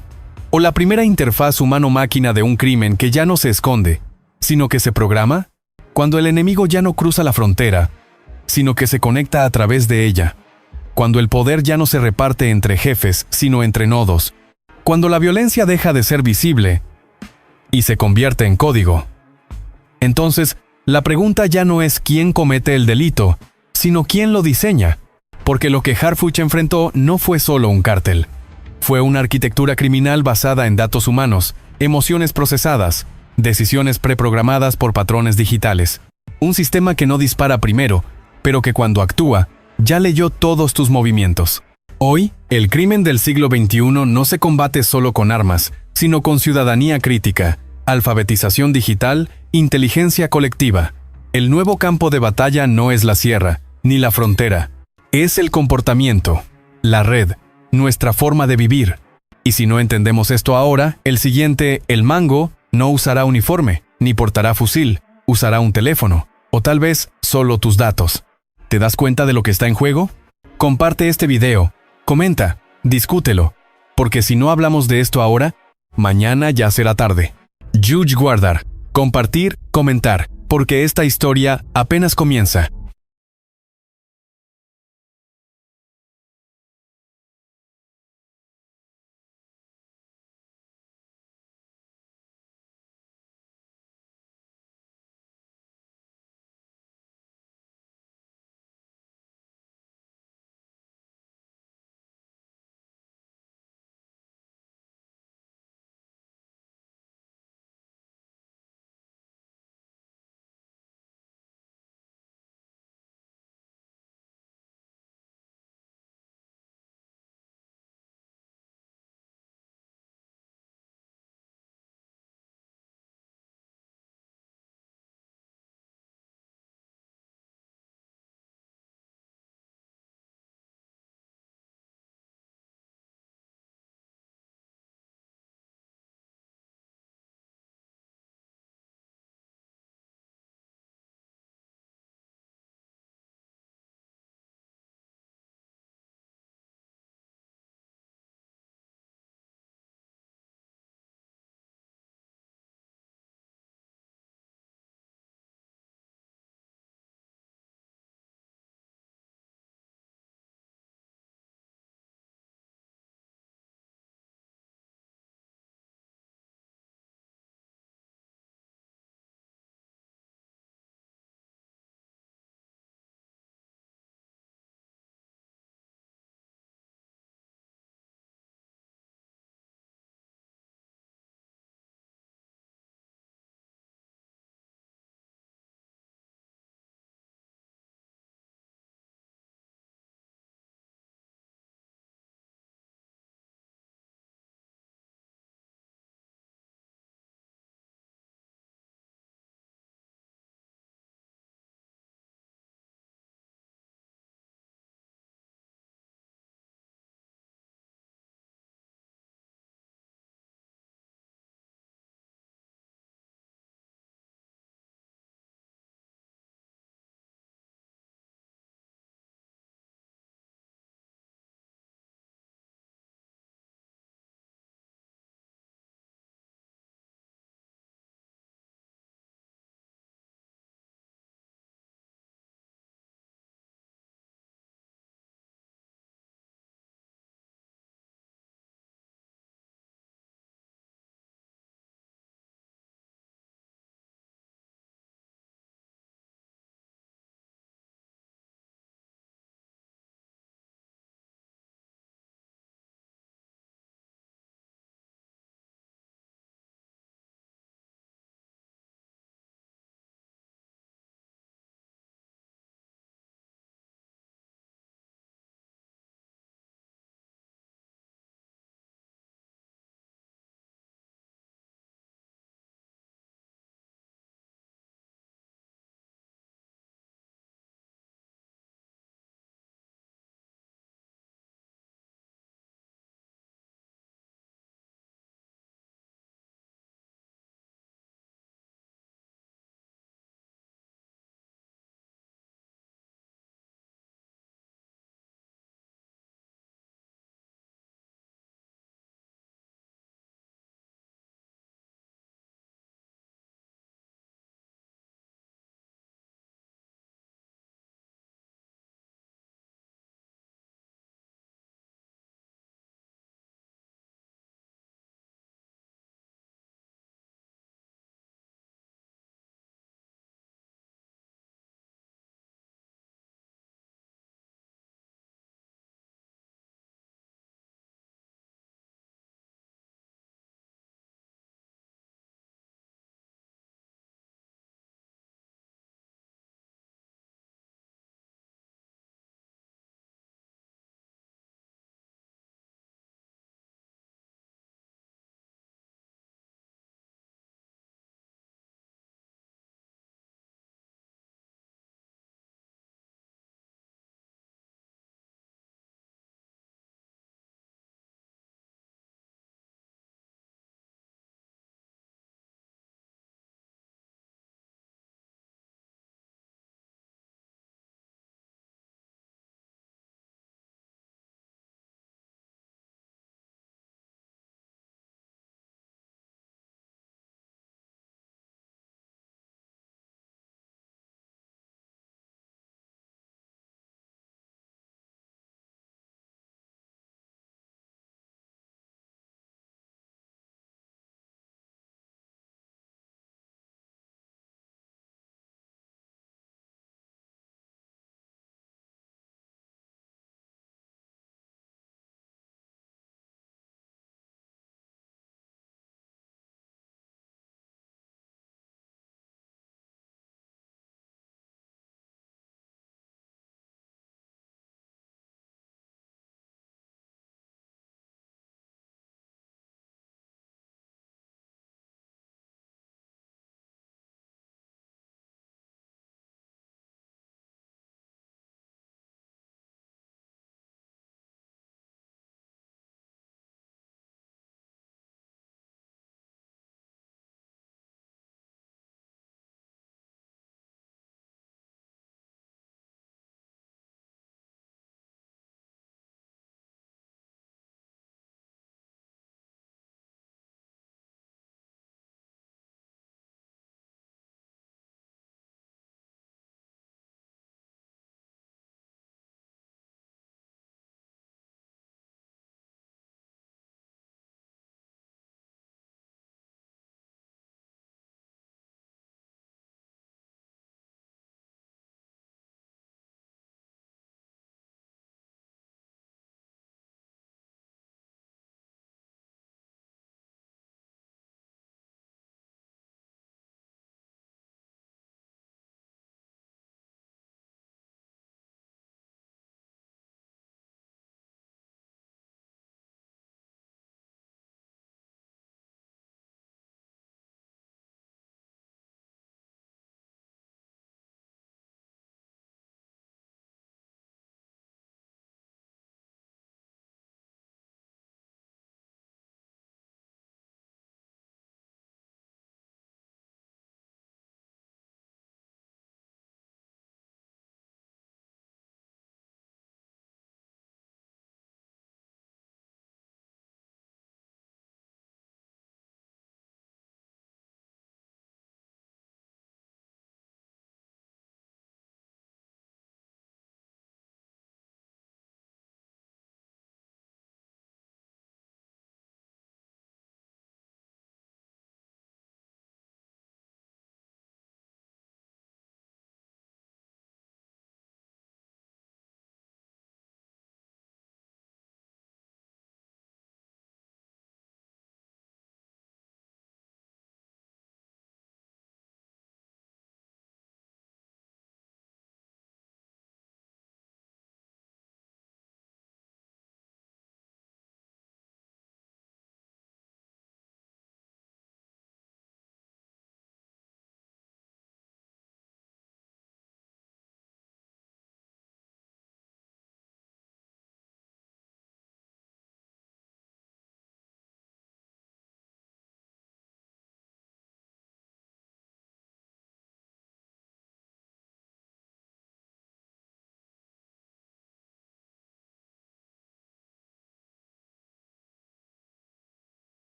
¿O la primera interfaz humano-máquina de un crimen que ya no se esconde, sino que se programa? Cuando el enemigo ya no cruza la frontera, sino que se conecta a través de ella. Cuando el poder ya no se reparte entre jefes, sino entre nodos. Cuando la violencia deja de ser visible y se convierte en código. Entonces, la pregunta ya no es quién comete el delito, sino quién lo diseña, porque lo que Harfuch enfrentó no fue solo un cártel. Fue una arquitectura criminal basada en datos humanos, emociones procesadas, decisiones preprogramadas por patrones digitales. Un sistema que no dispara primero, pero que cuando actúa, ya leyó todos tus movimientos. Hoy, el crimen del siglo XXI no se combate solo con armas, sino con ciudadanía crítica, alfabetización digital, inteligencia colectiva. El nuevo campo de batalla no es la sierra, ni la frontera. Es el comportamiento, la red, nuestra forma de vivir. Y si no entendemos esto ahora, el siguiente, el mango, no usará uniforme, ni portará fusil, usará un teléfono, o tal vez solo tus datos. ¿Te das cuenta de lo que está en juego? Comparte este video, comenta, discútelo, porque si no hablamos de esto ahora, mañana ya será tarde. Judge Guardar, compartir, comentar, porque esta historia apenas comienza.